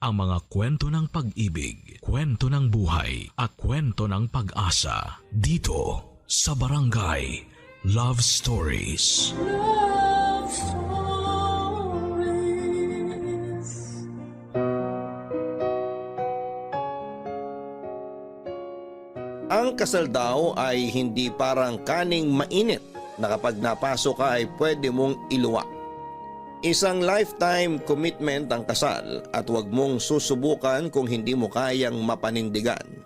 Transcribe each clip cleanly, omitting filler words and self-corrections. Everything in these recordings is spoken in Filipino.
ang mga kwento ng pag-ibig, kwento ng buhay at kwento ng pag-asa dito sa Barangay Love Stories. Love Stories. Ang kasal daw ay hindi parang kaning mainit na kapag napasok ka ay pwede mong iluwa. Isang lifetime commitment ang kasal at huwag mong susubukan kung hindi mo kayang mapanindigan.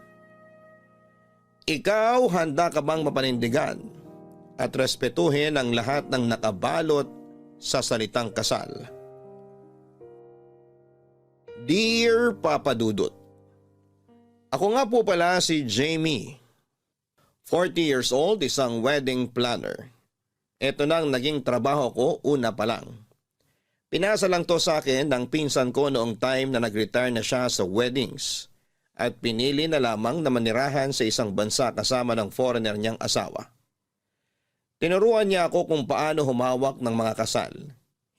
Ikaw, handa ka bang mapanindigan at respetuhin ang lahat ng nakabalot sa salitang kasal? Dear Papa Dudut, ako nga po pala si Jamie. 40 years old, isang wedding planner. Ito na ang naging trabaho ko una pa lang. Pinasa lang to sa akin ng pinsan ko noong time na nag-retire na siya sa weddings at pinili na lamang na manirahan sa isang bansa kasama ng foreigner niyang asawa. Tinuruan niya ako kung paano humawak ng mga kasal.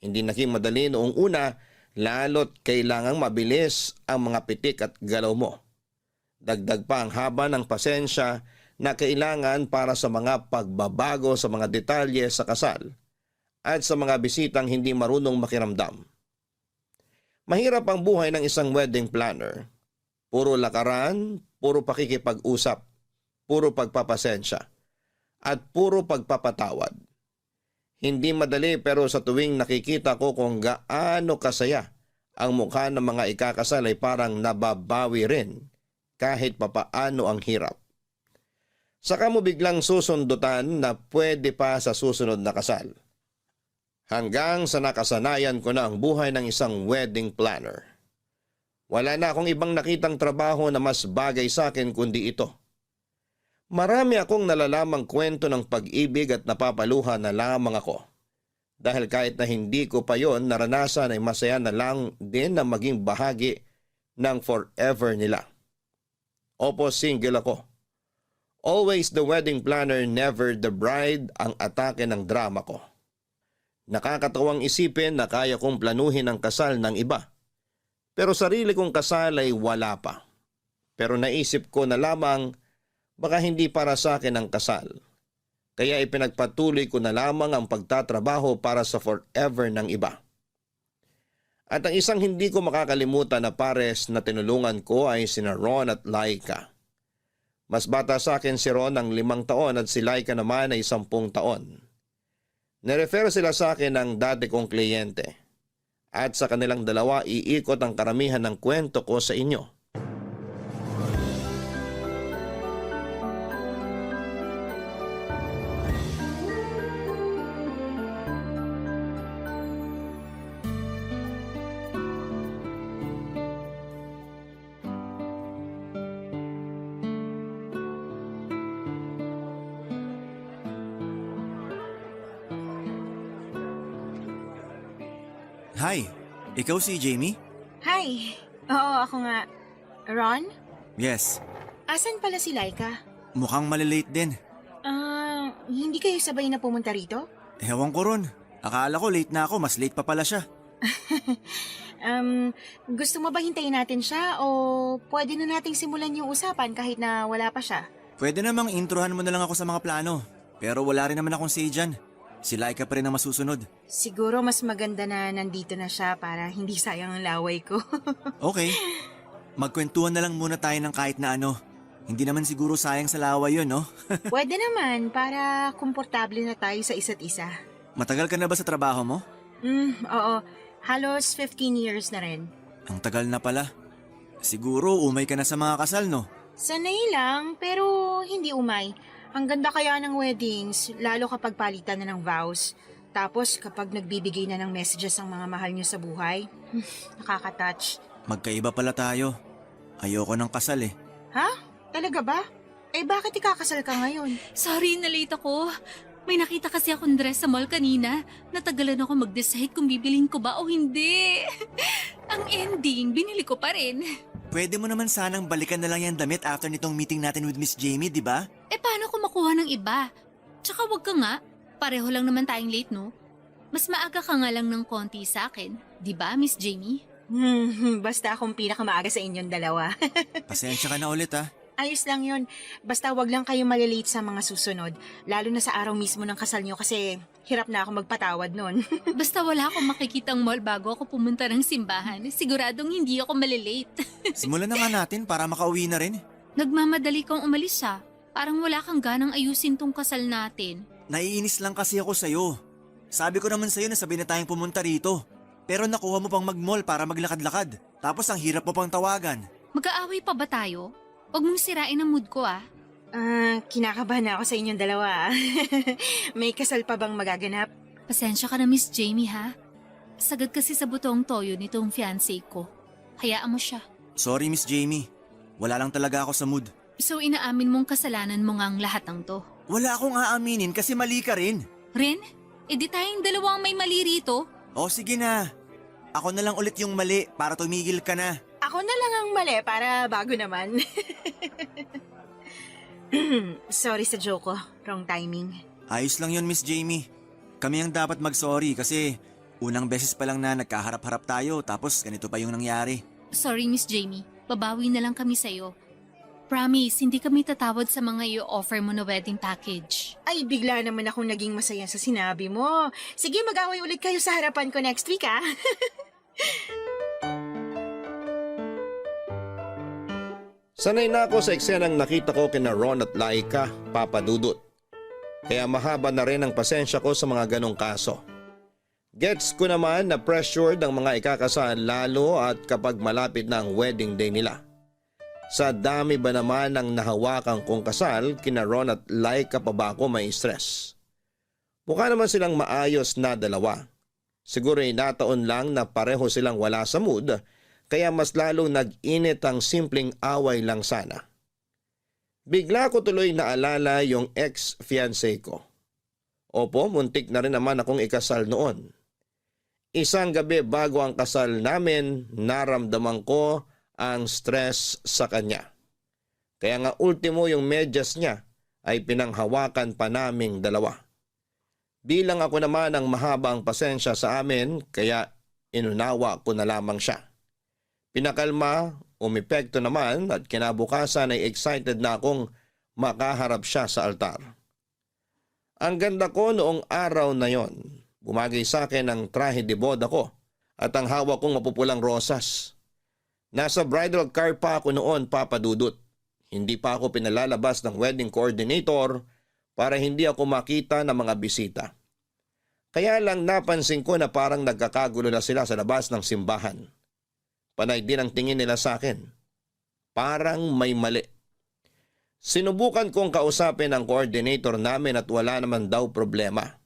Hindi naging madali noong una, lalo't kailangang mabilis ang mga pitik at galaw mo. Dagdag pa ang haba ng pasensya na kailangan para sa mga pagbabago sa mga detalye sa kasal at sa mga bisitang hindi marunong makiramdam. Mahirap ang buhay ng isang wedding planner. Puro lakaran, puro pakikipag-usap, puro pagpapasensya, at puro pagpapatawad. Hindi madali pero sa tuwing nakikita ko kung gaano kasaya ang mukha ng mga ikakasal ay parang nababawi rin kahit papaano ang hirap. Saka mo biglang susundutan na pwede pa sa susunod na kasal. Hanggang sa nakasanayan ko na ang buhay ng isang wedding planner. Wala na akong ibang nakitang trabaho na mas bagay sa akin kundi ito. Marami akong nalalamang kwento ng pag-ibig at napapaluha na lamang ako. Dahil kahit na hindi ko pa yon naranasan ay masaya na lang din na maging bahagi ng forever nila. Opo, single ako. Always the wedding planner, never the bride ang atake ng drama ko. Nakakatawang isipin na kaya kong planuhin ang kasal ng iba. Pero sarili kong kasal ay wala pa. Pero naisip ko na lamang baka hindi para sa akin ang kasal. Kaya ipinagpatuloy ko na lamang ang pagtatrabaho para sa forever ng iba. At ang isang hindi ko makakalimutan na pares na tinulungan ko ay sina Ron at Laika. Mas bata sa akin si Ron ng 5 taon at si Laika naman ay 10 taon. Nirefer sila sa akin ng dati kong kliyente. At sa kanilang dalawa iikot ang karamihan ng kwento ko sa inyo. Hi, ikaw si Jamie? Hi! Oo, ako nga. Ron? Yes, Asan pala si Laika? mukhang malilate din. Hindi kayo sabay na pumunta rito? Ewan ko ron. Akala ko late na ako, mas late pa pala siya. Gusto mo ba hintayin natin siya o pwede na nating simulan yung usapan kahit na wala pa siya? Pwede namang introhan mo na lang ako sa mga plano. Pero wala rin naman akong say dyan. Si Laika pa rin ang masusunod. Siguro mas maganda na nandito na siya para hindi sayang ang laway ko. Okay. Magkwentuhan na lang muna tayo ng kahit na ano. Hindi naman siguro sayang sa laway yun, no? Pwede naman para komportable na tayo sa isa't isa. Matagal ka na ba sa trabaho mo? Oo. Halos 15 years na rin. Ang tagal na pala. Siguro umay ka na sa mga kasal, no? Sanay lang, pero hindi umay. Ang ganda kaya ng weddings, lalo kapag palitan na ng vows. Tapos kapag nagbibigay na ng messages ang mga mahal nyo sa buhay. Nakaka-touch. Magkaiba pala tayo. Ayoko ng kasal eh. Ha? Talaga ba? Eh bakit ikakasal ka ngayon? Sorry, na-late ako. May nakita kasi akong dress sa mall kanina. Natagalan ako mag-decide kung bibilin ko ba o hindi. Ang ending, binili ko pa rin. Pwede mo naman sanang balikan na lang yan damit after nitong meeting natin with Miss Jamie, di ba? Eh paano ko makuha ng iba? Tsaka wag ka nga. Pareho lang naman tayong late, no? Mas maaga ka nga lang ng konti sa akin. Di ba, Miss Jamie? Basta akong pinakamaaga sa inyong dalawa. Pasensya ka na ulit ha. Ayos lang yun. Basta wag lang kayo malilate sa mga susunod. Lalo na sa araw mismo ng kasal nyo kasi hirap na ako magpatawad nun. Basta wala akong makikitang mall bago ako pumunta ng simbahan. Siguradong hindi ako malilate. Simulan na nga natin para makauwi na rin. Nagmamadali kang umalis ha. Parang wala kang ganang ayusin tong kasal natin. Naiinis lang kasi ako sa'yo. Sabi ko naman sa'yo na sabi na tayong pumunta rito. Pero nakuha mo pang mag-mall para maglakad-lakad. Tapos ang hirap mo pang tawagan. Mag-aaway pa ba tayo? Huwag mong sirain ang mood ko ah. Kinakabahan ako sa inyong dalawa. May kasal pa bang magaganap? Pasensya ka na Miss Jamie ha. Sagad kasi sa butong toyo nitong fiancé ko. Hayaan mo siya. Sorry Miss Jamie. Wala lang talaga ako sa mood. So inaamin mong kasalanan mo ngang lahat ng to. Wala akong aaminin kasi mali ka rin. Ren, edi tayong dalawang may mali rito. O sige na. Ako na lang ulit yung mali para tumigil ka na. Ako na lang ang mali para bago naman. Sorry sa joke ko. Wrong timing. Ayos lang yun Miss Jamie. Kami ang dapat mag-sorry kasi unang beses pa lang na nagkaharap-harap tayo tapos ganito pa yung nangyari. Sorry Miss Jamie, babawi na lang kami sa'yo. Promise, hindi kami tatawad sa mga i-offer mo na wedding package. Ay, bigla naman akong naging masaya sa sinabi mo. Sige, mag-away ulit kayo sa harapan ko next week, ah. Sanay na ako sa eksenang nakita ko kina Ron at Laika, Papa Dudut. Kaya mahaba na rin ang pasensya ko sa mga ganong kaso. Gets ko naman na pressured ang mga ikakasal lalo at kapag malapit na ang wedding day nila. Sa dami ba naman ng nahawakan kong kasal, kina Ron at Laika pa ba ako may stress? Mukha naman silang maayos na dalawa. Siguro ay nataon lang na pareho silang wala sa mood, kaya mas lalong nag-init ang simpleng away lang sana. Bigla ko tuloy naalala yung ex-fiancé ko. Opo, muntik na rin naman akong ikasal noon. Isang gabi bago ang kasal namin, naramdaman ko ang stress sa kanya. Kaya nga ultimo yung medyas niya ay pinanghawakan pa naming dalawa. Bilang ako naman ang mahaba ang pasensya sa amin, kaya inunawa ko na lamang siya. Pinakalma, umepekto naman at kinabukasan ay excited na akong makaharap siya sa altar. Ang ganda ko noong araw na yon. Bumagay sa akin ang trahe de boda ko at ang hawak kong mapupulang rosas. Nasa bridal car pa ako noon, Papa Dudut. Hindi pa ako pinalalabas ng wedding coordinator para hindi ako makita ng mga bisita. Kaya lang napansin ko na parang nagkakagulo na sila sa labas ng simbahan. Panay din ang tingin nila sa akin. Parang may mali. Sinubukan kong kausapin ang coordinator namin at wala naman daw problema.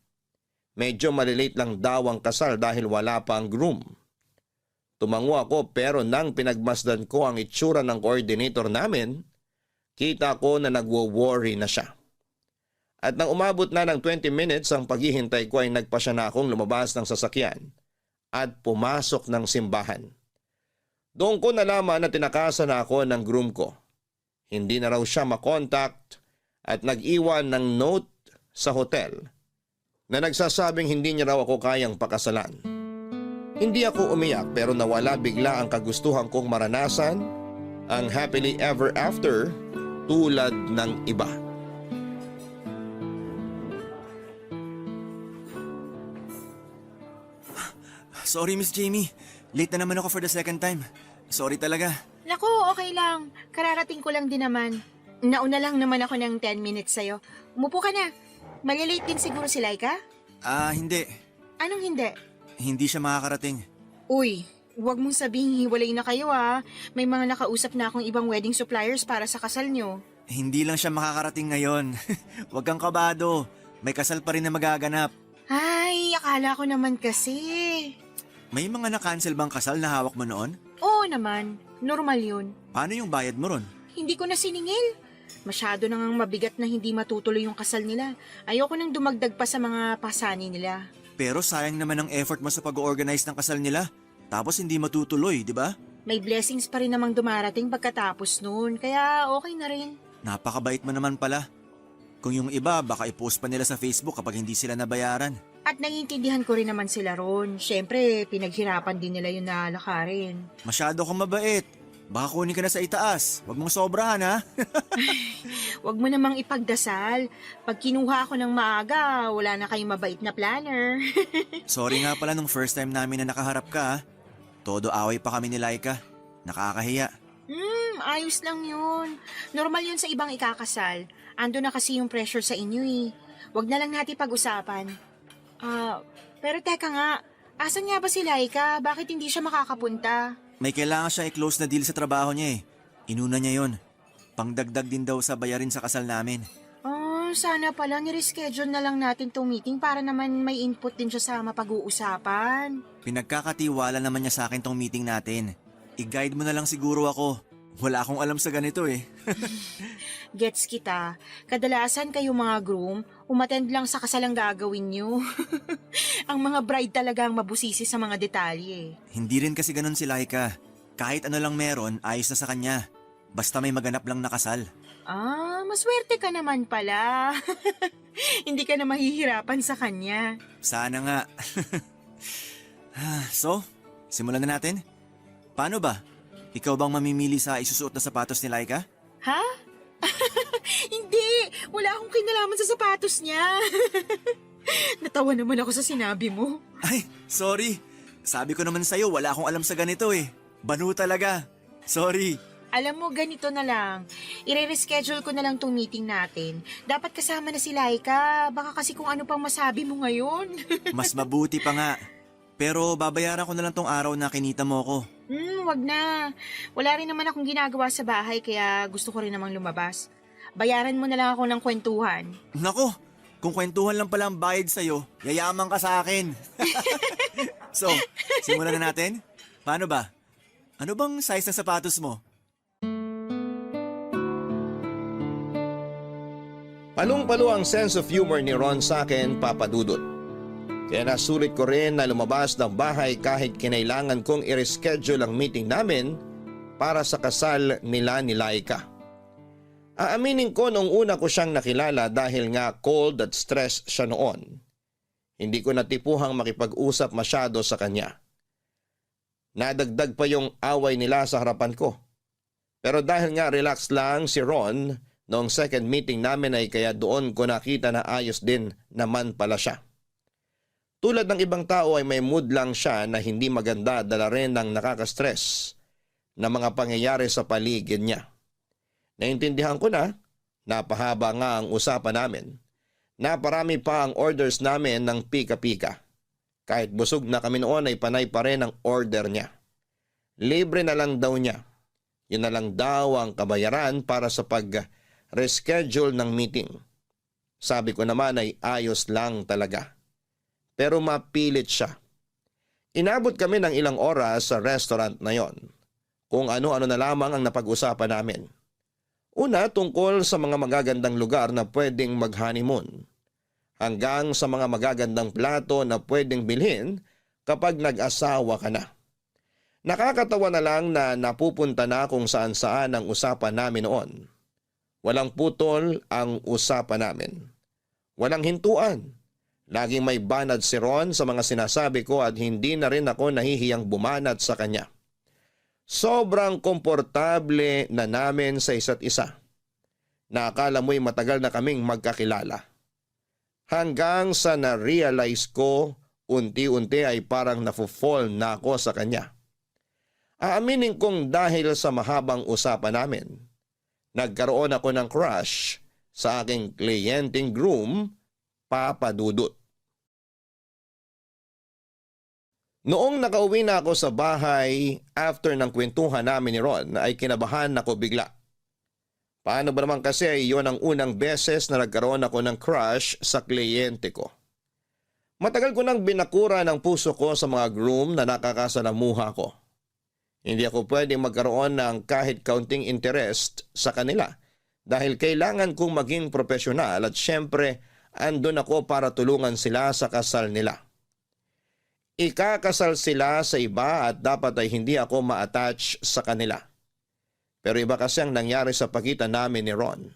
Medyo malilate lang daw ang kasal dahil wala pa ang groom. Tumango ako pero nang pinagmasdan ko ang itsura ng coordinator namin, kita ko na nagwo-worry na siya. At nang umabot na ng 20 minutes ang paghihintay ko ay nagpasya na akong lumabas ng sasakyan at pumasok ng simbahan. Doon ko nalaman na tinakasan na ako ng groom ko. Hindi na raw siya makontakt at nag-iwan ng note sa hotel na nagsasabing hindi niya raw ako kayang pakasalan. Hindi ako umiyak pero nawala bigla ang kagustuhan kong maranasan ang happily ever after tulad ng iba. Sorry Miss Jamie, late na naman ako for the second time. Sorry talaga. Naku, okay lang. Kararating ko lang din naman. Nauna lang naman ako ng 10 minutes sa'yo. Umupo ka na. Malilate din siguro si Laika? Hindi. Anong hindi? Hindi siya makakarating. Uy, huwag mong sabihing hiwalay na kayo ah. May mga nakausap na akong ibang wedding suppliers para sa kasal nyo. Hindi lang siya makakarating ngayon. Huwag kang kabado. May kasal pa rin na magaganap. Ay, akala ko naman kasi. May mga na-cancel bang kasal na hawak mo noon? Oo naman, normal yun. Paano yung bayad mo ron? Hindi ko na siningil. Masyado nang mabigat na hindi matutuloy yung kasal nila. Ayoko nang dumagdag pa sa mga pasani nila. Pero sayang naman ang effort mo sa pag-organize ng kasal nila. Tapos hindi matutuloy, di ba? May blessings pa rin namang dumarating pagkatapos noon, kaya okay na rin. Napakabait mo naman pala. Kung yung iba, baka i-post pa nila sa Facebook kapag hindi sila nabayaran. At naiintindihan ko rin naman sila ron. Siyempre, pinaghirapan din nila yun na lakarin. Masyado kang mabait. Baka kunin ka na sa itaas. Huwag mong sobrahan ha. Huwag mo namang ipagdasal. Pag kinuha ako ng maaga, wala na kayong mabait na planner. Sorry nga pala nung first time namin na nakaharap ka ha. Todo away pa kami ni Laika. Nakakahiya. Ayos lang yun. Normal yun sa ibang ikakasal. Ando na kasi yung pressure sa inyo eh. Huwag na lang natin pag-usapan. Pero teka nga, asan nga ba si Laika? Bakit hindi siya makakapunta? May kailangan siya i-close na deal sa trabaho niya eh. Inuna niya yon. Pangdagdag din daw sa bayarin sa kasal namin. Sana pala nireschedule na lang natin tong meeting para naman may input din siya sa mapag-uusapan. Pinagkakatiwala naman niya sa akin tong meeting natin. I-guide mo na lang siguro ako. Wala akong alam sa ganito eh. Gets kita. Kadalasan kayo mga groom, umattend lang sa kasalang gagawin nyo. Ang mga bride talaga ang mabusisi sa mga detalye. Hindi rin kasi ganun si Laika. Kahit ano lang meron, ayos na sa kanya. Basta may maganap lang na kasal. Maswerte ka naman pala. Hindi ka na mahihirapan sa kanya. Sana nga. So, simulan na natin? Paano ba? Ikaw bang mamimili sa isusuot na sapatos ni Laika? Ha? Hindi! Wala akong kinalaman sa sapatos niya. Natawa naman ako sa sinabi mo. Ay, sorry. Sabi ko naman sa'yo, wala akong alam sa ganito eh. Banu talaga. Sorry. Alam mo, ganito na lang. I-reschedule ko na lang tong meeting natin. Dapat kasama na si Laika. Baka kasi kung ano pang masabi mo ngayon. Mas mabuti pa nga. Pero babayaran ko na lang tong araw na kinita mo ko. Wag na. Wala rin naman akong ginagawa sa bahay kaya gusto ko rin namang lumabas. Bayaran mo na lang ako ng kwentuhan. Nako, kung kwentuhan lang pala ang bayad sa'yo, yayaman ka sa akin. So, simulan na natin? Paano ba? Ano bang size ng sapatos mo? Palong-palo ang sense of humor ni Ron sa akin, Papa Dudut. Kaya nasulit ko rin na lumabas ng bahay kahit kinailangan kong i-reschedule ang meeting namin para sa kasal nila ni Laika. Aaminin ko nung una ko siyang nakilala dahil nga cold at stressed siya noon. Hindi ko natipuhang makipag-usap masyado sa kanya. Nadagdag pa yung away nila sa harapan ko. Pero dahil nga relax lang si Ron, noong second meeting namin ay kaya doon ko nakita na ayos din naman pala siya. Tulad ng ibang tao ay may mood lang siya na hindi maganda dala rin ng nakaka-stress na mga pangyayari sa paligid niya. Naintindihan ko na, napahaba nga ang usapan namin. Naparami pa ang orders namin ng pika-pika. Kahit busog na kami noon ay panay pa rin ang order niya. Libre na lang daw niya. Yun na lang daw ang kabayaran para sa reschedule ng meeting. Sabi ko naman ay ayos lang talaga. Pero mapilit siya. Inabot kami ng ilang oras sa restaurant na yon. Kung ano-ano na lamang ang napag-usapan namin. Una tungkol sa mga magagandang lugar na pwedeng mag-honeymoon. Hanggang sa mga magagandang plato na pwedeng bilhin kapag nag-asawa ka na. Nakakatawa na lang na napupunta na kung saan-saan ang usapan namin noon. Walang putol ang usapan namin. Walang hintuan. Laging may banad si Ron sa mga sinasabi ko at hindi na rin ako nahihiyang bumanat sa kanya. Sobrang komportable na namin sa isa't isa. Nakakala mo'y matagal na kaming magkakilala. Hanggang sa na-realize ko, unti-unti ay parang nafo-fall na ako sa kanya. Aaminin kong dahil sa mahabang usapan namin, nagkaroon ako ng crush sa aking kliyenteng groom, Papa Dudut. Noong nakauwi na ako sa bahay after ng kwentuhan namin ni Ron ay kinabahan ako bigla. Paano ba naman kasi iyon ang unang beses na nagkaroon ako ng crush sa kliyente ko. Matagal ko nang binakura ng puso ko sa mga groom na nakakasalamuha ko. Hindi ako pwedeng magkaroon ng kahit kaunting interest sa kanila dahil kailangan kong maging profesional at syempre andun ako para tulungan sila sa kasal nila. Ikakasal sila sa iba at dapat ay hindi ako ma-attach sa kanila. Pero iba kasi ang nangyari sa pagitan namin ni Ron.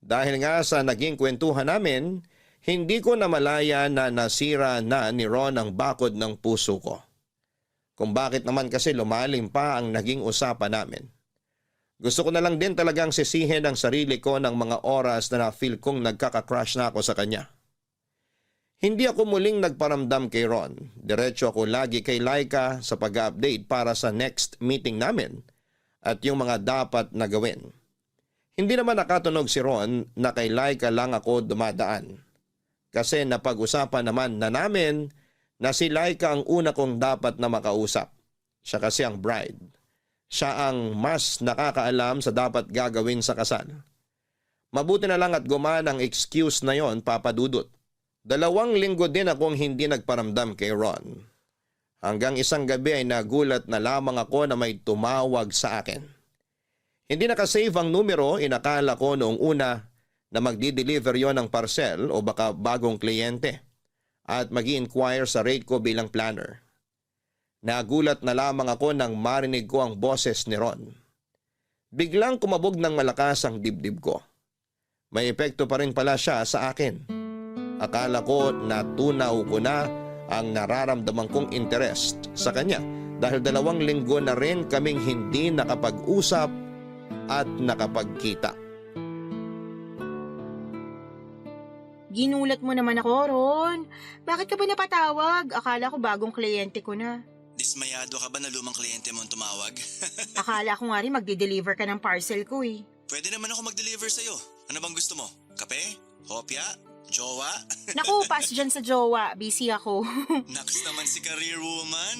Dahil nga sa naging kwentuhan namin, Hindi ko namalaya na nasira na ni Ron ang bakod ng puso ko. Kung bakit naman kasi lumalim pa ang naging usapan namin. Gusto ko na lang din talagang sisihin ang sarili ko ng mga oras na na-feel kong nagkaka-crush na ako sa kanya. Hindi ako muling nagparamdam kay Ron. Diretso ako lagi kay Laika sa pag-update para sa next meeting namin at yung mga dapat na gawin. Hindi naman nakatunog si Ron na kay Laika lang ako dumadaan. Kasi napag-usapan naman na namin na si Laika ang una kong dapat na makausap. Siya kasi ang bride. Siya ang mas nakakaalam sa dapat gagawin sa kasal. Mabuti na lang at gumana ang excuse na yon, Papa Dudut. 2 linggo din akong hindi nagparamdam kay Ron. Hanggang isang gabi ay nagulat na lamang ako na may tumawag sa akin. Hindi nakasave ang numero, inakala ko noong una na magdi-deliver yon ng parcel o baka bagong kliyente at mag-i-inquire sa rate ko bilang planner. Nagulat na lamang ako nang marinig ko ang boses ni Ron. Biglang kumabog ng malakas ang dibdib ko. May epekto pa rin pala siya sa akin. Akala ko natunaw ko na ang nararamdaman kong interest sa kanya dahil 2 linggo na rin kaming hindi nakapag-usap at nakapagkita. Ginulat mo naman ako, Ron. Bakit ka ba napatawag? Akala ko bagong kliyente ko na. Dismayado ka ba na lumang kliyente mo ang tumawag? Akala ko nga rin magde-deliver ka ng parcel ko eh. Pwede naman ako mag-deliver sa'yo. Ano bang gusto mo? Kape? Hopya? Jowa? Naku, pass dyan sa jowa. Busy ako. Naks naman si career woman.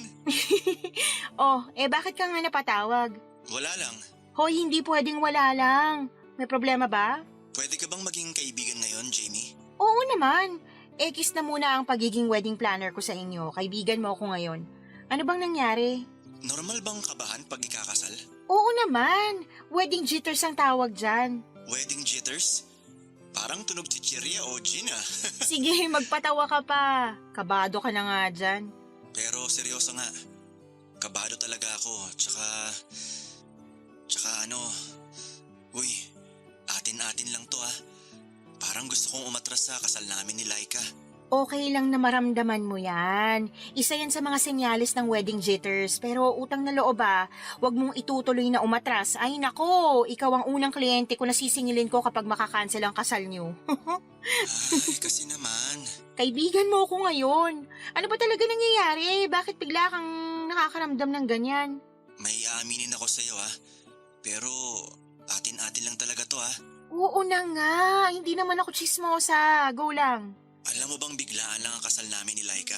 Oh, bakit ka nga napatawag? Wala lang. Hoy, hindi pwedeng wala lang. May problema ba? Pwede ka bang maging kaibigan ngayon, Jamie? Oo naman. Kiss na muna ang pagiging wedding planner ko sa inyo. Kaibigan mo ako ngayon. Ano bang nangyari? Normal bang kabahan pag ikakasal? Oo naman. Wedding jitters ang tawag dyan. Wedding jitters? Parang tunog chichirya o gin ah. Sige, magpatawa ka pa. Kabado ka na nga dyan. Pero seryoso nga. Kabado talaga ako. Tsaka uy, atin-atin lang to ah. Parang gusto kong umatras sa kasal namin ni Laika. Okay lang na maramdaman mo yan. Isa yan sa mga senyales ng wedding jitters. Pero utang na loob wag mong itutuloy na umatras. Ay nako, ikaw ang unang kliyente ko na sisingilin ko kapag makakancel ang kasal nyo. Ay, kasi naman. Kaibigan mo ako ngayon. Ano ba talaga nangyayari? Bakit bigla kang nakakaramdam ng ganyan? May aaminin ako sa'yo ah. Pero atin-atin lang talaga to ah. Oo na nga, hindi naman ako chismosa. Go lang. Alam mo bang biglaan lang ang kasal namin ni Laika?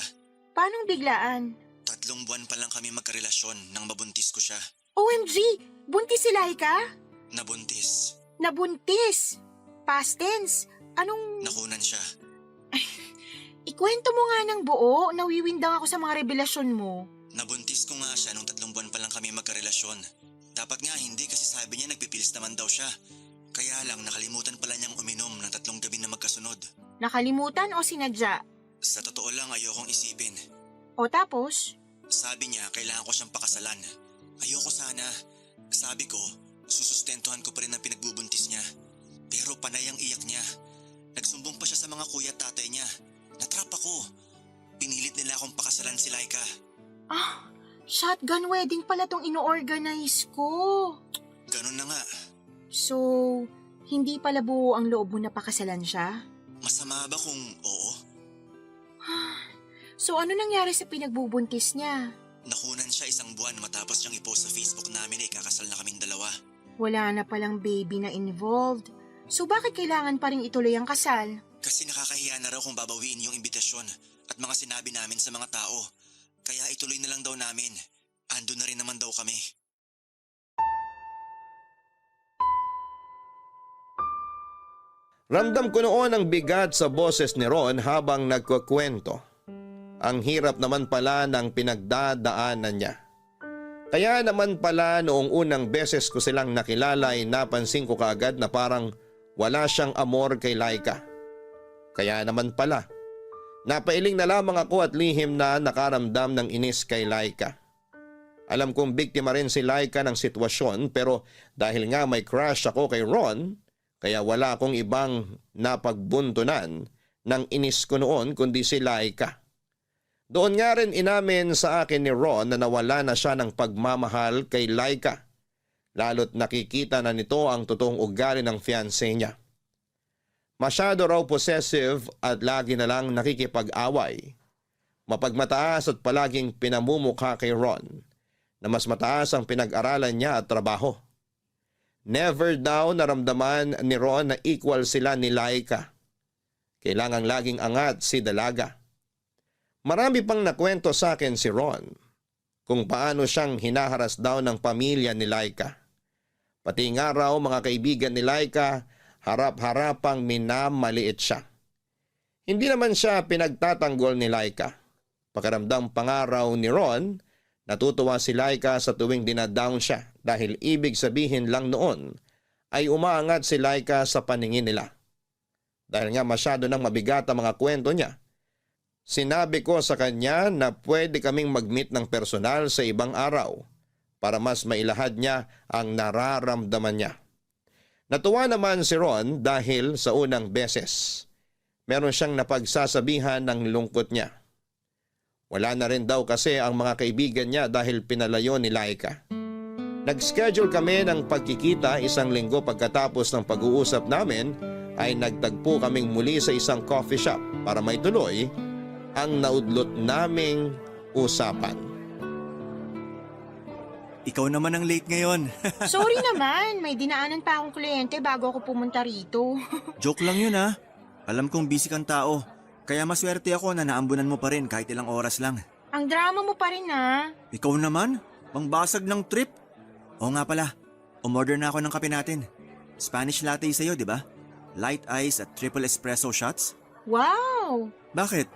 Paanong biglaan? 3 buwan pa lang kami magkarelasyon nang mabuntis ko siya. OMG! Buntis si Laika? Nabuntis. Nabuntis! Past tense? Anong... Nakunan siya. Ikwento mo nga ng buo, nawiwindang ako sa mga revelasyon mo. Nabuntis ko nga siya nung 3 buwan pa lang kami magkarelasyon. Dapat nga hindi kasi sabi niya nagpipilis naman daw siya. Kaya lang nakalimutan pala niyang uminom ng 3 gabi na magkasunod. Nakalimutan o sinadya? Sa totoo lang ayokong isipin. O tapos? Sabi niya kailangan ko siyang pakasalan. Ayoko sana. Sabi ko, susustentuhan ko pa rin ang pinagbubuntis niya. Pero panay ang iyak niya. Nagsumbong pa siya sa mga kuya at tatay niya. Natrap ako. Pinilit nila akong pakasalan si Laika. Shotgun wedding pala tong ino-organize ko. Ganun na nga. So, hindi pala buo ang loob mo na pakasalan siya? Masama ba kung oo? So ano nangyari sa pinagbubuntis niya? Nakunan siya 1 buwan matapos niyang i-post sa Facebook namin na ikakasal na kaming 2. Wala na palang baby na involved. So bakit kailangan pa rin ituloy ang kasal? Kasi nakakahiya na raw kung babawiin yung imbitasyon at mga sinabi namin sa mga tao. Kaya ituloy na lang daw namin. Ando na rin naman daw kami. Ramdam ko noon ang bigat sa boses ni Ron habang nagkukwento. Ang hirap naman pala ng pinagdadaanan niya. Kaya naman pala noong unang beses ko silang nakilala ay napansin ko kaagad na parang wala siyang amor kay Laika. Kaya naman pala, napailing na lamang ako at lihim na nakaramdam ng inis kay Laika. Alam kong biktima rin si Laika ng sitwasyon pero dahil nga may crush ako kay Ron, kaya wala akong ibang napagbuntunan ng inis ko noon kundi si Laika. Doon nga rin inamin sa akin ni Ron na nawala na siya ng pagmamahal kay Laika. Lalo't nakikita na nito ang totoong ugali ng fiancé niya. Masyado raw possessive at lagi na lang nakikipag-away. Mapagmataas at palaging pinamumukha kay Ron na mas mataas ang pinag-aralan niya at trabaho. Never daw naramdaman ni Ron na equal sila ni Laika. Kailangang laging angat si Dalaga. Marami pang nakwento sa akin si Ron kung paano siyang hinaharas daw ng pamilya ni Laika. Pati nga raw mga kaibigan ni Laika, harap-harapang minamaliit siya. Hindi naman siya pinagtatanggol ni Laika. Pakiramdam pangaraw ni Ron, natutuwa si Laika sa tuwing dinadown siya dahil ibig sabihin lang noon ay umaangat si Laika sa paningin nila. Dahil nga masyado nang mabigat ang mga kwento niya, sinabi ko sa kanya na pwede kaming mag-meet ng personal sa ibang araw para mas mailahad niya ang nararamdaman niya. Natuwa naman si Ron dahil sa unang beses, meron siyang napagsasabihan ng lungkot niya. Wala na rin daw kasi ang mga kaibigan niya dahil pinalayo ni Laika. Nag-schedule kami ng pagkikita 1 linggo pagkatapos ng pag-uusap namin ay nagtagpo kaming muli sa isang coffee shop para maituloy ang naudlot naming usapan. Ikaw naman ang late ngayon. Sorry naman, may dinaanan pa akong kliyente bago ako pumunta rito. Joke lang yun ha. Alam kong busy kang tao. Kaya maswerte ako na naambunan mo pa rin kahit ilang oras lang. Ang drama mo pa rin ha. Ikaw naman? Pangbasag ng trip? Oo nga pala, umorder na ako ng kape natin. Spanish latte sa'yo, di ba? Light ice at triple espresso shots? Wow! Bakit?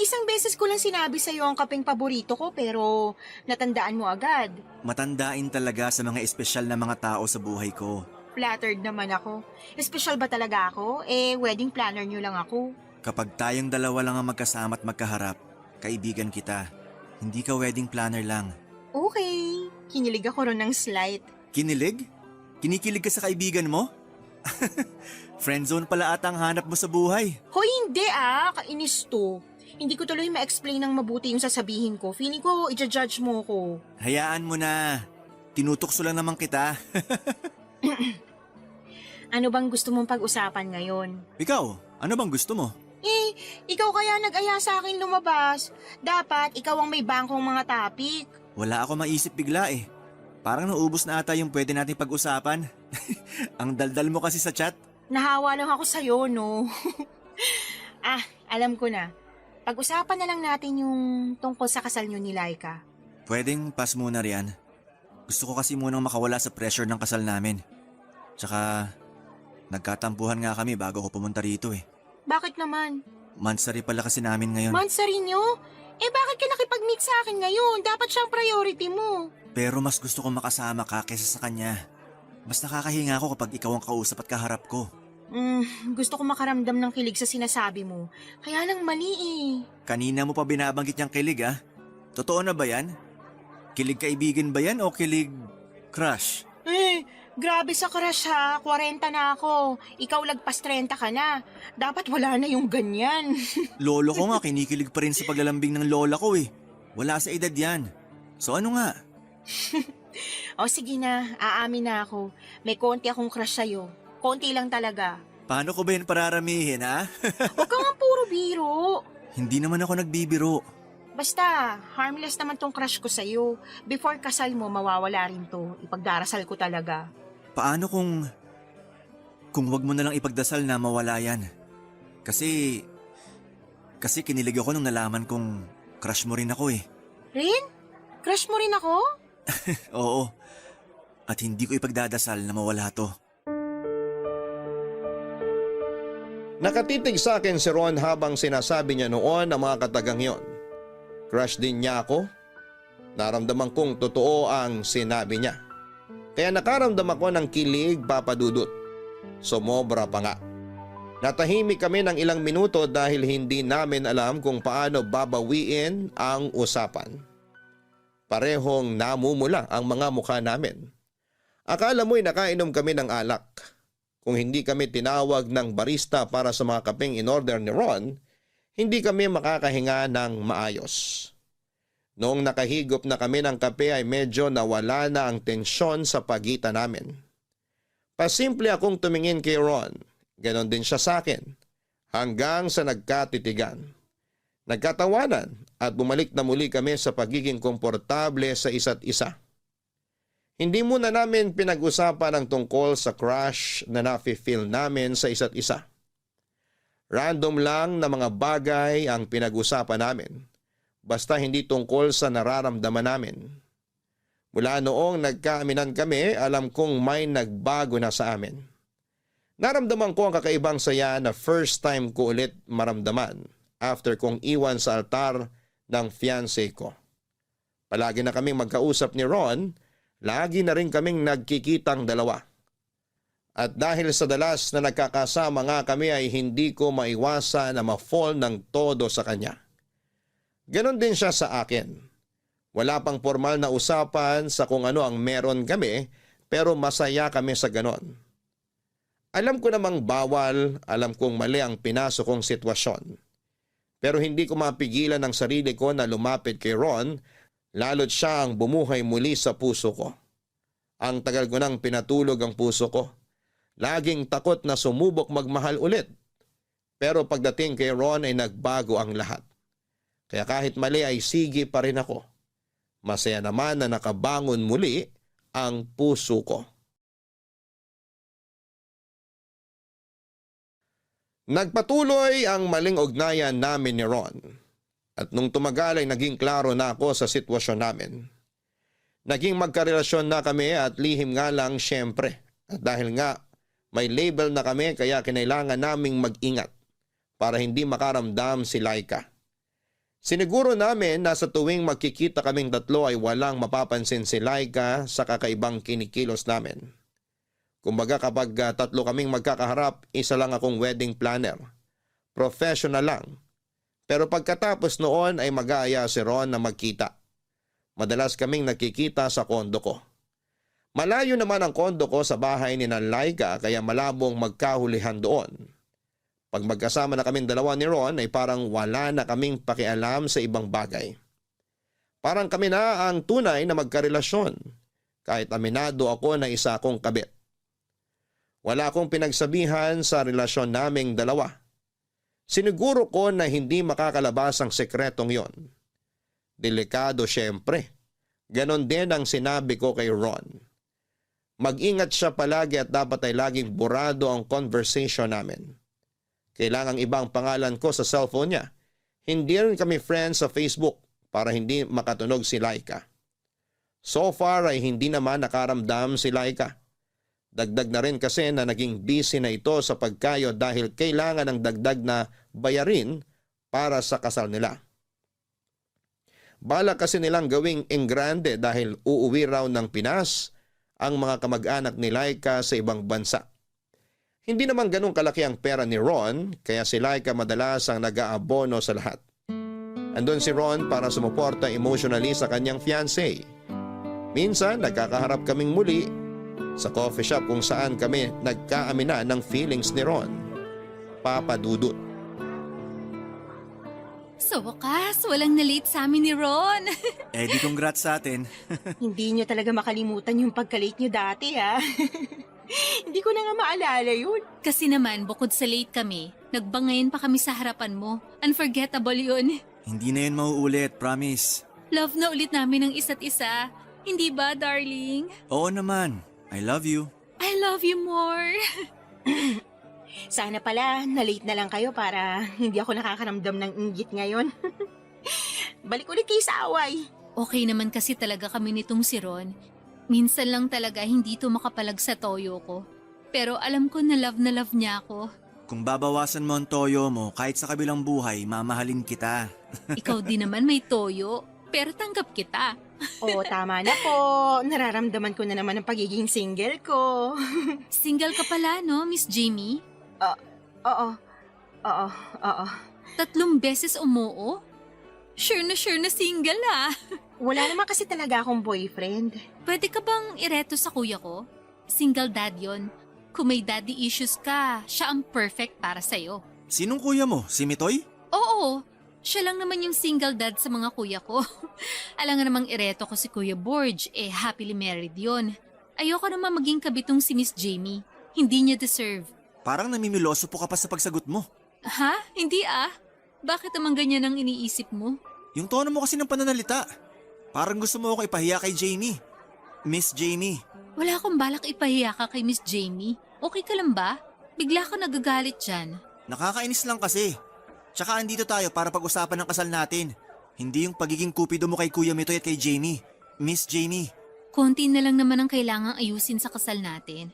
Isang beses ko lang sinabi sa'yo ang kapeng paborito ko pero natandaan mo agad. Matandain talaga sa mga espesyal na mga tao sa buhay ko. Flattered naman ako. Espesyal ba talaga ako? Wedding planner nyo lang ako. Kapag tayong dalawa lang ang magkasama at magkaharap, kaibigan kita. Hindi ka wedding planner lang. Okay, kinilig ako ron ng slight. Kinilig? Kinikilig ka sa kaibigan mo? Friendzone pala ata ang hanap mo sa buhay. Hoy, hindi kainis to. Hindi ko tuloy ma-explain ng mabuti yung sasabihin ko. Feeling ko, i-judge mo ko. Hayaan mo na. Tinutukso lang naman kita. Ano bang gusto mong pag-usapan ngayon? Ikaw, ano bang gusto mo? Ikaw kaya nag-aya sa akin lumabas. Dapat ikaw ang may bangkong mga topic. Wala ako maisip bigla eh. Parang naubos na ata yung pwede nating pag-usapan. Ang daldal mo kasi sa chat. Nahawa lang ako sa'yo, no? Alam ko na. Pag-usapan na lang natin yung tungkol sa kasal nyo ni Laika. Pwedeng pass muna riyan. Gusto ko kasi munang makawala sa pressure ng kasal namin. Tsaka, nagkatampuhan nga kami bago ako pumunta rito eh. Bakit naman? Mansari pala kasi namin ngayon. Mansari nyo? Bakit ka nakipag-meet sa akin ngayon? Dapat siyang priority mo. Pero mas gusto ko makasama ka kaysa sa kanya. Mas nakakahinga ako kapag ikaw ang kausap at kaharap ko. Gusto ko makaramdam ng kilig sa sinasabi mo. Kaya lang mali eh. Kanina mo pa binabanggit niyang kilig ah. Totoo na ba yan? Kilig kaibigan ba yan o kilig crush? Grabe sa crush ha. 40 na ako. Ikaw lagpas 30 ka na. Dapat wala na yung ganyan. Lolo ko nga kinikilig pa rin sa paglalambing ng lola ko eh. Wala sa edad yan. So ano nga? O sige na, aamin na ako. May konti akong crush sa'yo. Konti lang talaga. Paano ko ba yun pararamihin ha? Huwag ka nga puro biro. Hindi naman ako nagbibiro. Basta, harmless naman tong crush ko sa'yo. Before kasal mo, mawawala rin to. Ipagdarasal ko talaga. Paano kung wag mo na lang ipagdasal na mawala yan? Kasi kinilig ako nung nalaman kong crush mo rin ako eh. Rin? Crush mo rin ako? Oo. At hindi ko ipagdadasal na mawala to. Nakatitig sa akin si Ron habang sinasabi niya noon ang mga katagang yon. Crush din niya ako. Naramdaman kong totoo ang sinabi niya. Kaya nakaramdam ako ng kilig, Papa Dudut. Sumobra pa nga. Natahimik kami ng ilang minuto dahil hindi namin alam kung paano babawiin ang usapan. Parehong namumula ang mga mukha namin. Akala mo'y nakainom kami ng alak. Kung hindi kami tinawag ng barista para sa mga kapeng in-order ni Ron, hindi kami makakahinga ng maayos. Noong nakahigop na kami ng kape ay medyo nawala na ang tensyon sa pagitan namin. Pasimple akong tumingin kay Ron, ganon din siya sa akin, hanggang sa nagkatitigan. Nagkatawanan at bumalik na muli kami sa pagiging komportable sa isa't isa. Hindi muna namin pinag-usapan ang tungkol sa crush na nafe-feel namin sa isa't isa. Random lang na mga bagay ang pinag-usapan namin, basta hindi tungkol sa nararamdaman namin. Mula noong nagkaaminan kami, alam kong may nagbago na sa amin. Naramdaman ko ang kakaibang saya na first time ko ulit maramdaman after kong iwan sa altar ng fiancé ko. Palagi na kaming magkausap ni Ron, lagi na rin kaming nagkikitang dalawa. At dahil sa dalas na nagkakasama nga kami ay hindi ko maiwasan na ma-fall ng todo sa kanya. Ganon din siya sa akin. Wala pang formal na usapan sa kung ano ang meron kami, pero masaya kami sa ganon. Alam ko namang bawal, alam kong mali ang pinasok kong sitwasyon. Pero hindi ko mapigilan ang sarili ko na lumapit kay Ron, lalo't siya ang bumuhay muli sa puso ko. Ang tagal ko nang pinatulog ang puso ko. Laging takot na sumubok magmahal ulit. Pero pagdating kay Ron ay nagbago ang lahat. Kaya kahit mali ay sige pa rin ako. Masaya naman na nakabangon muli ang puso ko. Nagpatuloy ang maling ugnayan namin ni Ron. At nung tumagal ay naging klaro na ako sa sitwasyon namin. Naging magkarelasyon na kami at lihim nga lang syempre. At dahil nga may label na kami kaya kinailangan naming mag-ingat para hindi makaramdam si Laika. Siniguro namin na sa tuwing magkikita kaming tatlo ay walang mapapansin si Laika sa kakaibang kinikilos namin. Kumbaga kapag tatlo kaming magkakaharap, isa lang akong wedding planner. Professional lang. Pero pagkatapos noon ay mag-aaya si Ron na magkita. Madalas kaming nagkikita sa kondo ko. Malayo naman ang kondo ko sa bahay ni Laika kaya malabong magkahulihan doon. Pag magkasama na kaming dalawa ni Ron ay parang wala na kaming pakialam sa ibang bagay. Parang kami na ang tunay na magkarelasyon, kahit aminado ako na isa akong kabit. Wala akong pinagsabihan sa relasyon naming dalawa. Siniguro ko na hindi makakalabas ang sekretong yon. Delikado syempre. Ganon din ang sinabi ko kay Ron. Mag-ingat siya palagi at dapat ay laging burado ang conversation namin. Kailangang ibang pangalan ko sa cellphone niya. Hindi rin kami friends sa Facebook para hindi makatunog si Laika. So far ay hindi naman nakaramdam si Laika. Dagdag na rin kasi na naging busy na ito sa pagkayo dahil kailangan ng dagdag na bayarin para sa kasal nila. Balak kasi nilang gawing engrande dahil uuwi raw ng Pinas ang mga kamag-anak ni Laika sa ibang bansa. Hindi naman ganun kalaki ang pera ni Ron, kaya si Laika madalas ang nag-aabono sa lahat. Andun si Ron para sumuporta emotionally sa kanyang fiancé. Minsan nagkakaharap kaming muli sa coffee shop kung saan kami nagkaamina ng feelings ni Ron. Papa Dudut. Sa wakas, walang na-late sa amin ni Ron. Eh di congrats sa atin. Hindi nyo talaga makalimutan yung pagka-late nyo dati, ha? Hindi ko na nga maalala yun. Kasi naman, bukod sa late kami, nagbangayan pa kami sa harapan mo. Unforgettable yun. Hindi na yun mauulit, promise. Love na ulit namin ang isa't isa. Hindi ba, darling? Oo naman. I love you. I love you more. Sana pala, na-late na lang kayo para hindi ako nakakaramdam ng inggit ngayon. Balik ulit kayo sa away. Okay naman kasi talaga kami nitong si Ron. Minsan lang talaga hindi to makapalag sa toyo ko. Pero alam ko na love niya ako. Kung babawasan mo ang toyo mo, kahit sa kabilang buhay, mamahalin kita. Ikaw din naman may toyo, pero tanggap kita. Oo, tama na po. Nararamdaman ko na naman ang pagiging single ko. Single ka pala, no, Miss Jamie? Oo. 3 beses umuo? Sure na single ah. Wala naman kasi talaga akong boyfriend. Pwede ka bang ireto sa kuya ko? Single dad yon. Kung may daddy issues ka, siya ang perfect para sa'yo. Sinong kuya mo? Si Mitoy? Oo, siya lang naman yung single dad sa mga kuya ko. Alam nga namang ireto ko si Kuya Borge, happily married yon. Ayoko naman maging kabitong si Miss Jamie. Hindi niya deserve. Parang namimiloso po ka pa sa pagsagot mo. Ha? Hindi ah. Bakit naman ganyan ang iniisip mo? Yung tono mo kasi ng pananalita. Parang gusto mo ako ipahiya kay Jamie. Miss Jamie. Wala akong balak ipahiya ka kay Miss Jamie. Okay ka lang ba? Bigla ka nagagalit dyan. Nakakainis lang kasi. Tsaka andito tayo para pag-usapan ng kasal natin. Hindi yung pagiging kupido mo kay Kuya Mitoy at kay Jamie. Miss Jamie. Konti na lang naman ang kailangang ayusin sa kasal natin.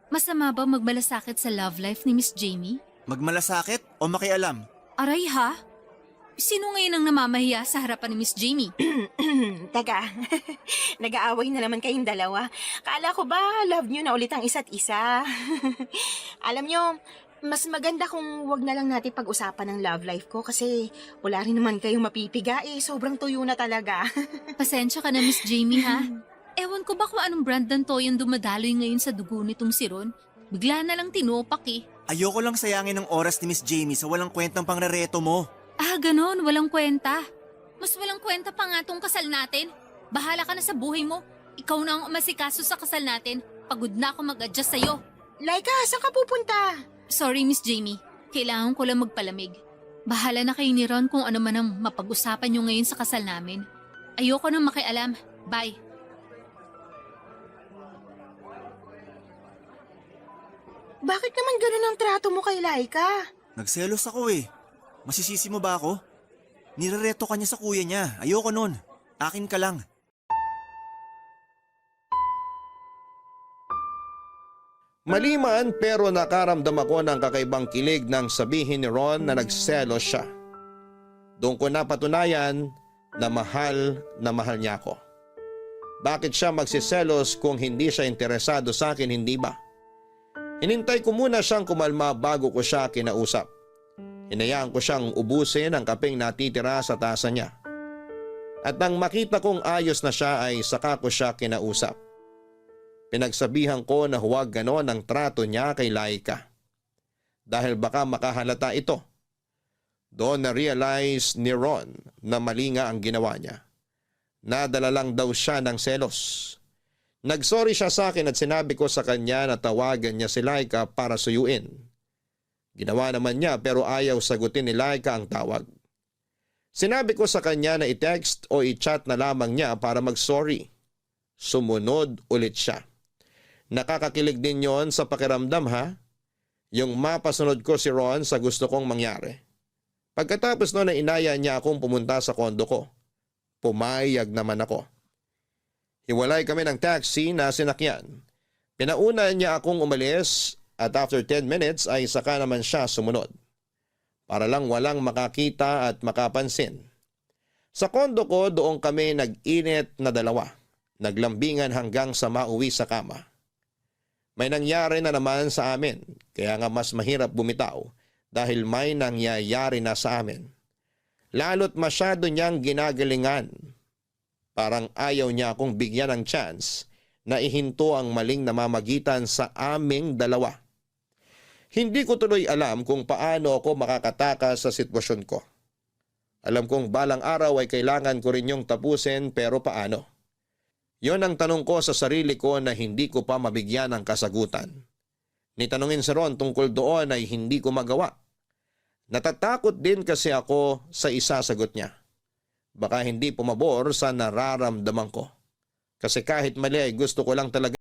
Masama ba magmalasakit sa love life ni Miss Jamie? Magmalasakit o makialam? Aray ha? Sino ngayon ang namamahiya sa harapan ni Miss Jamie? Teka, nag-aaway na naman kayong dalawa. Kala ko ba love nyo na ulit ang isa't isa? Alam nyo, mas maganda kung wag na lang natin pag-usapan ng love life ko kasi wala rin naman kayong mapipiga sobrang tuyo na talaga. Pasensya ka na Miss Jamie ha? Ewan ko ba kung anong brand ng toyong dumadaloy ngayon sa dugo nitong si Ron? Bigla na lang tinupak Ayoko lang sayangin ng oras ni Miss Jamie sa walang kwentang pangrereto mo. Ah, ganon. Walang kwenta. Mas walang kwenta pa nga tong kasal natin. Bahala ka na sa buhay mo. Ikaw na ang umasikaso sa kasal natin. Pagod na ako mag-adjust sa'yo. Laika, saan ka pupunta? Sorry, Miss Jamie. Kailangan ko lang magpalamig. Bahala na kayo ni Ron kung ano man ang mapag-usapan nyo ngayon sa kasal namin. Ayoko nang makialam. Bye. Bakit naman ganun ang trato mo kay Laika? Nagselos ako Masisisi mo ba ako? Nirereto ka niya sa kuya niya. Ayoko nun. Akin ka lang. Maliman pero nakaramdam ako ng kakaibang kilig nang sabihin ni Ron na nagselos siya. Doon ko napatunayan na mahal niya ako. Bakit siya magsiselos kung hindi siya interesado sa akin, hindi ba? Hinintay ko muna siyang kumalma bago ko siya kinausap. Hinayaan ko siyang ubusin ang kapeng natitira sa tasa niya. At nang makita kong ayos na siya ay saka ko siya kinausap. Pinagsabihan ko na huwag ganon ang trato niya kay Laika. Dahil baka makahalata ito. Doon na-realize ni Ron na mali nga ang ginawa niya. Nadala lang daw siya ng selos. Nagsorry siya sa akin at sinabi ko sa kanya na tawagan niya si Laika para suyuin. Ginawa naman niya pero ayaw sagutin ni Laika ang tawag. Sinabi ko sa kanya na i-text o i-chat na lamang niya para mag-sorry. Sumunod ulit siya. Nakakakilig din yon sa pakiramdam ha? Yung mapasunod ko si Ron sa gusto kong mangyari. Pagkatapos noon ay inaya niya akong pumunta sa kondo ko. Pumayag naman ako. Hiwalay kami ng taxi na sinakyan. Pinauna niya akong umalis at after 10 minutes ay saka naman siya sumunod. Para lang walang makakita at makapansin. Sa kondo ko doon kami nag-init na dalawa. Naglambingan hanggang sa mauwi sa kama. May nangyari na naman sa amin kaya nga mas mahirap bumitaw dahil may nangyayari na sa amin. Lalo't masyado niyang ginagalingan. Parang ayaw niya akong bigyan ng chance na ihinto ang maling namamagitan sa aming dalawa. Hindi ko tuloy alam kung paano ako makakatakas sa sitwasyon ko. Alam kong balang araw ay kailangan ko rin yung tapusin pero paano? Yon ang tanong ko sa sarili ko na hindi ko pa mabigyan ng kasagutan. Nitanungin si Ron tungkol doon ay hindi ko magawa. Natatakot din kasi ako sa isasagot niya. Baka hindi pumabor sa nararamdaman ko. Kasi kahit mali ay gusto ko lang talaga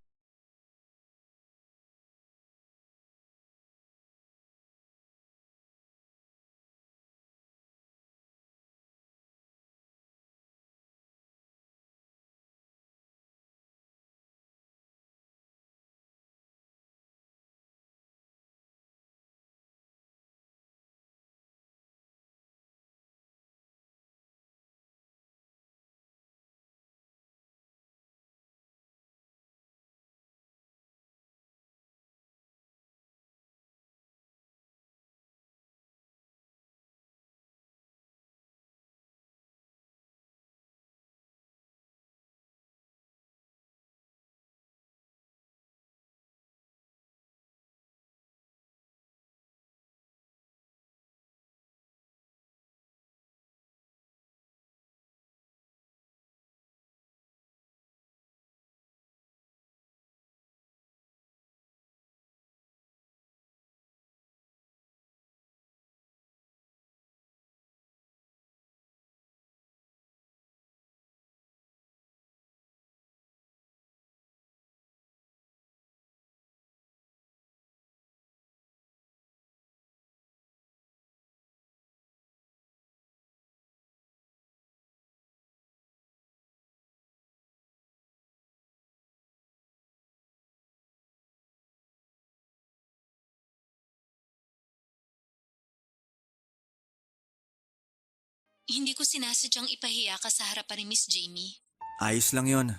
Hindi ko sinasadyang ipahiya ka sa harapan ni Miss Jamie. Ayos lang yon.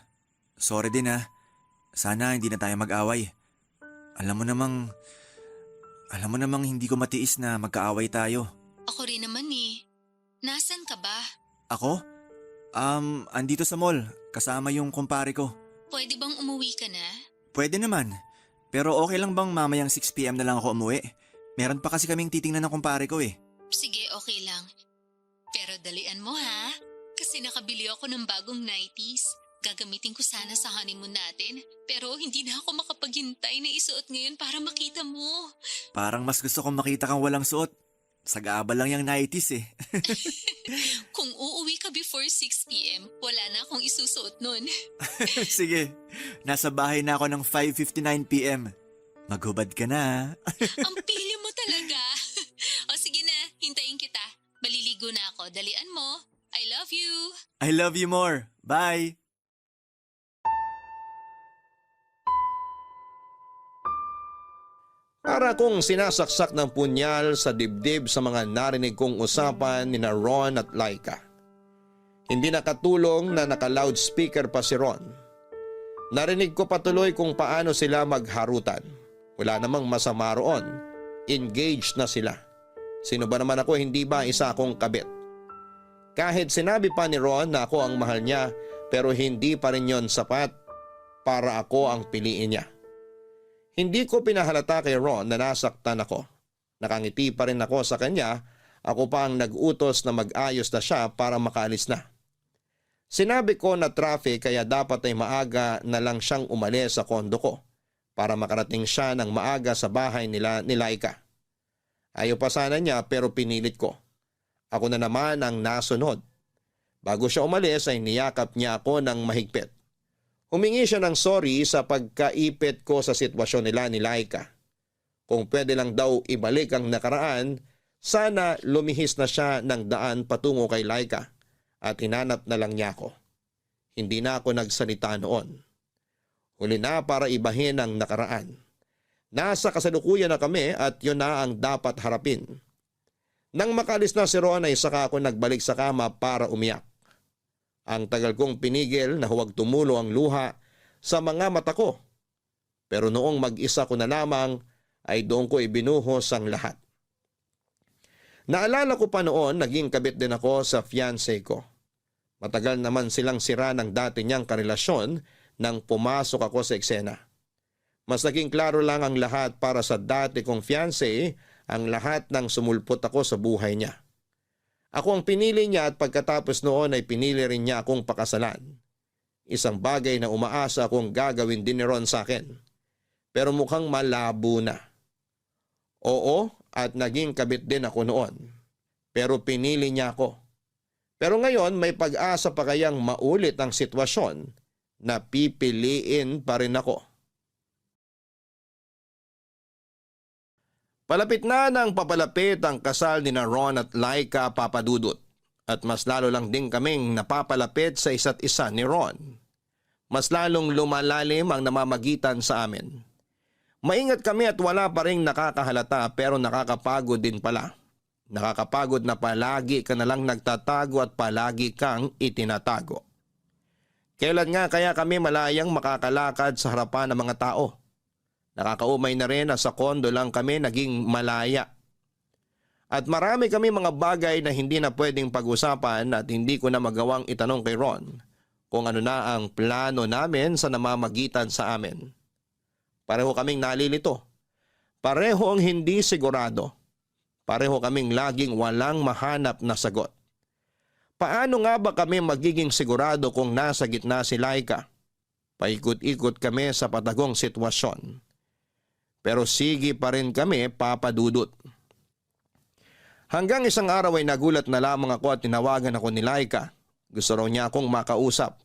Sorry din ha. Sana hindi na tayo mag-away. Alam mo namang hindi ko matiis na magkaaway tayo. Ako rin naman eh. Nasaan ka ba? Ako? Andito sa mall. Kasama yung kumpare ko. Pwede bang umuwi ka na? Pwede naman. Pero okay lang bang mamayang 6 PM na lang ako umuwi? Meron pa kasi kaming titingnan ng kumpare ko eh. Sige, okay lang. Pero dalian mo ha. Kasi nakabili ako ng bagong 90s. Gagamitin ko sana sa honeymoon natin. Pero hindi na ako makapaghintay na isuot ngayon para makita mo. Parang mas gusto kong makita kang walang suot. Sag-aabal lang yung 90s eh. Kung uuwi ka before 6 p.m., wala na akong isusuot nun. Sige, nasa bahay na ako ng 5:59 PM. Maghubad ka na. Ang pili mo talaga. O sige na, hintayin kita. Maliligo na ako. Dalian mo. I love you. I love you more. Bye! Para kong sinasaksak ng punyal sa dibdib sa mga narinig kong usapan ni na Ron at Laika. Hindi nakatulong na naka-loudspeaker pa si Ron. Narinig ko patuloy kung paano sila magharutan. Wala namang masama roon. Engaged na sila. Sino ba naman ako, hindi ba isa akong kabit? Kahit sinabi pa ni Ron na ako ang mahal niya, pero hindi pa rin yon sapat para ako ang piliin niya. Hindi ko pinahalata kay Ron na nasaktan ako. Nakangiti pa rin ako sa kanya, ako pa ang nag-utos na mag-ayos na siya para makaalis na. Sinabi ko na traffic kaya dapat ay maaga na lang siyang umalis sa kondo ko para makarating siya ng maaga sa bahay nila ni Laika. Ayaw pa sana niya pero pinilit ko. Ako na naman ang nasunod. Bago siya umalis ay niyakap niya ako ng mahigpit. Humingi siya ng sorry sa pagkaipit ko sa sitwasyon nila ni Laika. Kung pwede lang daw ibalik ang nakaraan, sana lumihis na siya ng daan patungo kay Laika at hinanap na lang niya ako. Hindi na ako nagsalita noon. Huli na para ibahin ang nakaraan. Nasa kasalukuyan na kami at yun na ang dapat harapin. Nang makalis na si Ron ay saka ako nagbalik sa kama para umiyak. Ang tagal kong pinigil na huwag tumulo ang luha sa mga mata ko. Pero noong mag-isa ko na lamang ay doon ko ibinuhos ang lahat. Naalala ko pa noon naging kabit din ako sa fiancé ko. Matagal naman silang sira ng dati niyang karelasyon nang pumasok ako sa eksena. Mas naging klaro lang ang lahat para sa dati kong fiancé, ang lahat ng sumulpot ako sa buhay niya. Ako ang pinili niya at pagkatapos noon ay pinili rin niya akong pakasalan. Isang bagay na umaasa akong gagawin din ni Ron sa akin. Pero mukhang malabo na. Oo, at naging kabit din ako noon. Pero pinili niya ako. Pero ngayon may pag-asa pa kayang maulit ang sitwasyon na pipiliin pa rin ako. Palapit na ng papalapit ang kasal ni na Ron at Laika Papadudot at mas lalo lang din kaming napapalapit sa isa't isa ni Ron. Mas lalong lumalalim ang namamagitan sa amin. Maingat kami at wala pa rin nakakahalata pero nakakapagod din pala. Nakakapagod na palagi ka na lang nagtatago at palagi kang itinatago. Kailan nga kaya kami malayang makakalakad sa harapan ng mga tao? Nakakaumay na rin na sa kondo lang kami naging malaya. At marami kami mga bagay na hindi na pwedeng pag-usapan at hindi ko na magawang itanong kay Ron kung ano na ang plano namin sa namamagitan sa amin. Pareho kaming nalilito. Pareho ang hindi sigurado. Pareho kaming laging walang mahanap na sagot. Paano nga ba kami magiging sigurado kung nasa gitna si Laika? Paikot-ikot kami sa patagong sitwasyon. Pero sige pa rin kami, Papadudot. Hanggang isang araw ay nagulat na lamang ako at tinawagan ako ni Laika. Gusto raw niya akong makausap.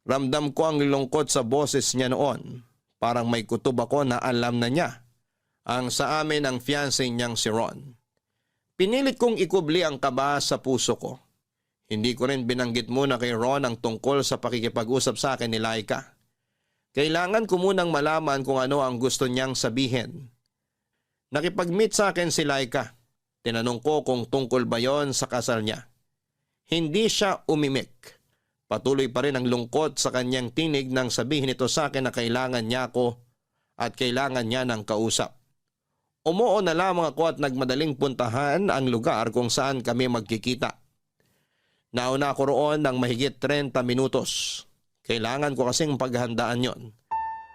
Ramdam ko ang lungkot sa boses niya noon. Parang may kutob ako na alam na niya. Ang sa amin ang fiancé niyang si Ron. Pinilit kong ikubli ang kaba sa puso ko. Hindi ko rin binanggit muna kay Ron ang tungkol sa pakikipag-usap sa akin ni Laika. Kailangan ko munang malaman kung ano ang gusto niyang sabihin. Nakipag-meet sa akin si Laika. Tinanong ko kung tungkol ba yon sa kasal niya. Hindi siya umimik. Patuloy pa rin ang lungkot sa kanyang tinig nang sabihin ito sa akin na kailangan niya ako at kailangan niya ng kausap. Umuo na lamang ako at nagmadaling puntahan ang lugar kung saan kami magkikita. Nauna ako roon ng mahigit 30 minutos. Kailangan ko kasing paghandaan yon.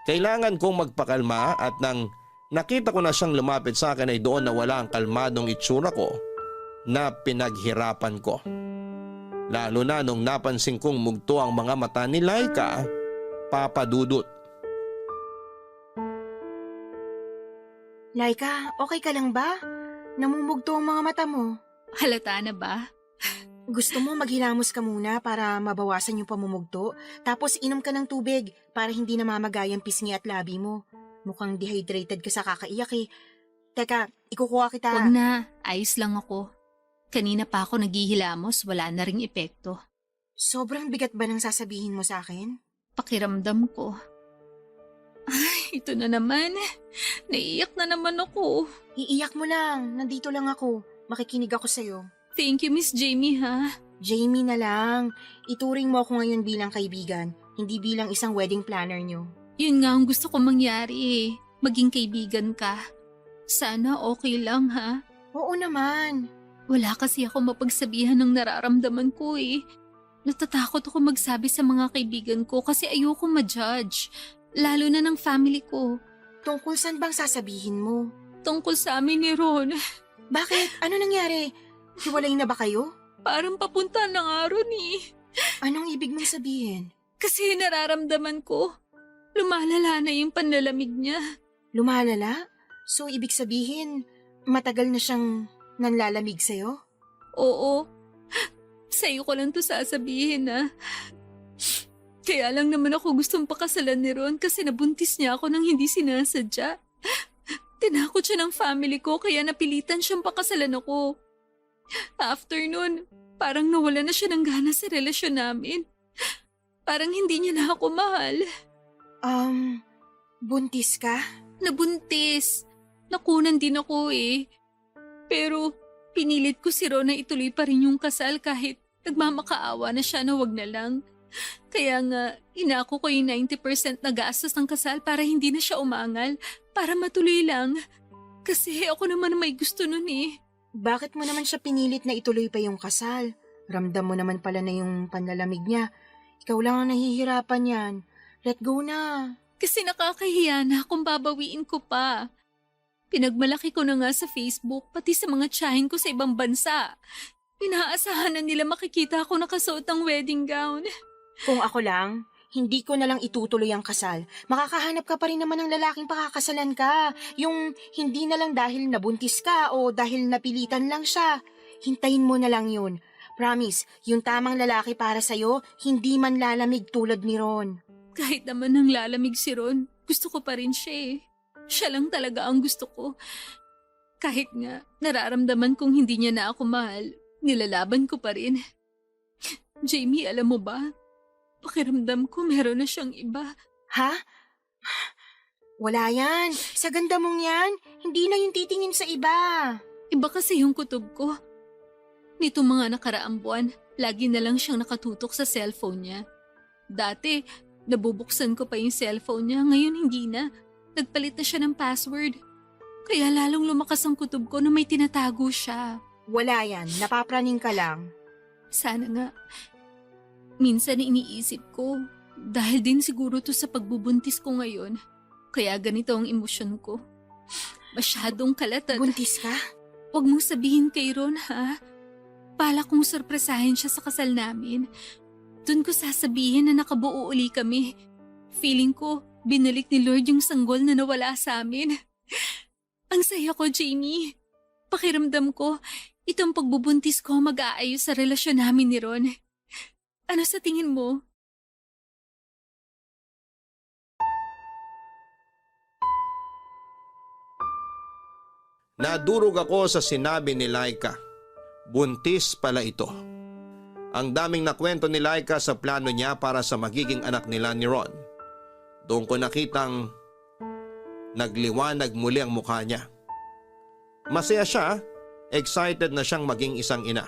Kailangan kong magpakalma at nang nakita ko na siyang lumapit sa akin ay doon na wala ang kalmadong itsura ko na pinaghirapan ko. Lalo na nung napansin kong mugto ang mga mata ni Laika, Papa Dudut. Laika, okay ka lang ba? Namumugto ang mga mata mo. Halata na ba? Gusto mo maghilamos ka muna para mabawasan yung pamumugto, tapos inom ka ng tubig para hindi namamagay ang pisngi at labi mo. Mukhang dehydrated ka sa kakaiyak eh. Teka, ikukuha kita. Wag na, ayos lang ako. Kanina pa ako naghihilamos, wala na ring epekto. Sobrang bigat ba ng sasabihin mo sa akin? Pakiramdam ko. Ay, ito na naman. Naiiyak na naman ako. Iiyak mo lang, nandito lang ako. Makikinig ako sa'yo. Thank you, Miss Jamie, ha? Jamie na lang. Ituring mo ako ngayon bilang kaibigan, hindi bilang isang wedding planner nyo. Yun nga ang gusto kong mangyari eh. Maging kaibigan ka. Sana okay lang, ha? Oo naman. Wala kasi ako mapagsabihan ng nararamdaman ko eh. Natatakot ako magsabi sa mga kaibigan ko kasi ayoko ma-judge. Lalo na ng family ko. Tungkol saan bang sasabihin mo? Tungkol sa amin ni Ron. Bakit? Ano nangyari? Hiwalay na ba kayo? Parang papunta ng Aaron eh. Anong ibig mong sabihin? Kasi nararamdaman ko. Lumalala na yung panlalamig niya. Lumalala? So ibig sabihin, matagal na siyang nanlalamig sa'yo? Oo. Sa'yo ko lang to sasabihin na. Kaya lang naman ako gustong pakasalan ni Ron kasi nabuntis niya ako nang hindi sinasadya. Tinakot siya ng family ko kaya napilitan siyang pakasalan ako. After nun, parang nawala na siya ng gana sa relasyon namin. Parang hindi niya na ako mahal. Buntis ka? Nabuntis. Nakunan din ako eh. Pero pinilit ko si Ron na ituloy pa rin yung kasal kahit nagmamakaawa na siya na wag na lang. Kaya nga, inako ko yung 90% na gastos ng kasal para hindi na siya umangal, para matuloy lang. Kasi ako naman may gusto nun eh. Bakit mo naman siya pinilit na ituloy pa yung kasal? Ramdam mo naman pala na yung panlalamig niya. Ikaw lang ang nahihirapan yan. Let go na. Kasi nakakahiya na kung babawiin ko pa. Pinagmalaki ko na nga sa Facebook, pati sa mga tiyahin ko sa ibang bansa. Inaasahan na nila makikita ako nakasuot ng wedding gown. Kung ako lang, hindi ko na lang itutuloy ang kasal. Makakahanap ka pa rin naman ng lalaking pakakasalan ka. Yung hindi na lang dahil nabuntis ka o dahil napilitan lang siya. Hintayin mo na lang yun. Promise, yung tamang lalaki para sa'yo, hindi man lalamig tulad ni Ron. Kahit naman nang lalamig si Ron, gusto ko pa rin siya eh. Siya lang talaga ang gusto ko. Kahit nga, nararamdaman kong hindi niya na ako mahal, nilalaban ko pa rin. Jamie, alam mo ba? Pakiramdam ko meron na siyang iba. Ha? Wala yan. Sa ganda mong yan, hindi na yung titingin sa iba. Iba kasi yung kutob ko. Nitong mga nakaraang buwan, lagi na lang siyang nakatutok sa cellphone niya. Dati, nabubuksan ko pa yung cellphone niya, ngayon hindi na. Nagpalit na siya ng password. Kaya lalong lumakas ang kutob ko na may tinatago siya. Wala yan. Napapraning ka lang. Sana nga. Minsan iniisip ko, dahil din siguro to sa pagbubuntis ko ngayon, kaya ganito ang emosyon ko. Masyadong kalat at... Buntis ka? Huwag mong sabihin kay Ron, ha? Pala kong sorpresahin siya sa kasal namin. Doon ko sasabihin na nakabuo uli kami. Feeling ko, binalik ni Lord yung sanggol na nawala sa amin. Ang saya ko, Jamie. Pakiramdam ko, itong pagbubuntis ko mag-aayos sa relasyon namin ni Ron. Ano sa tingin mo? Nadurog ako sa sinabi ni Laika. Buntis pala ito. Ang daming nakwento ni Laika sa plano niya para sa magiging anak nila ni Ron. Doon ko nakitang nagliwanag muli ang mukha niya. Masaya siya, excited na siyang maging isang ina.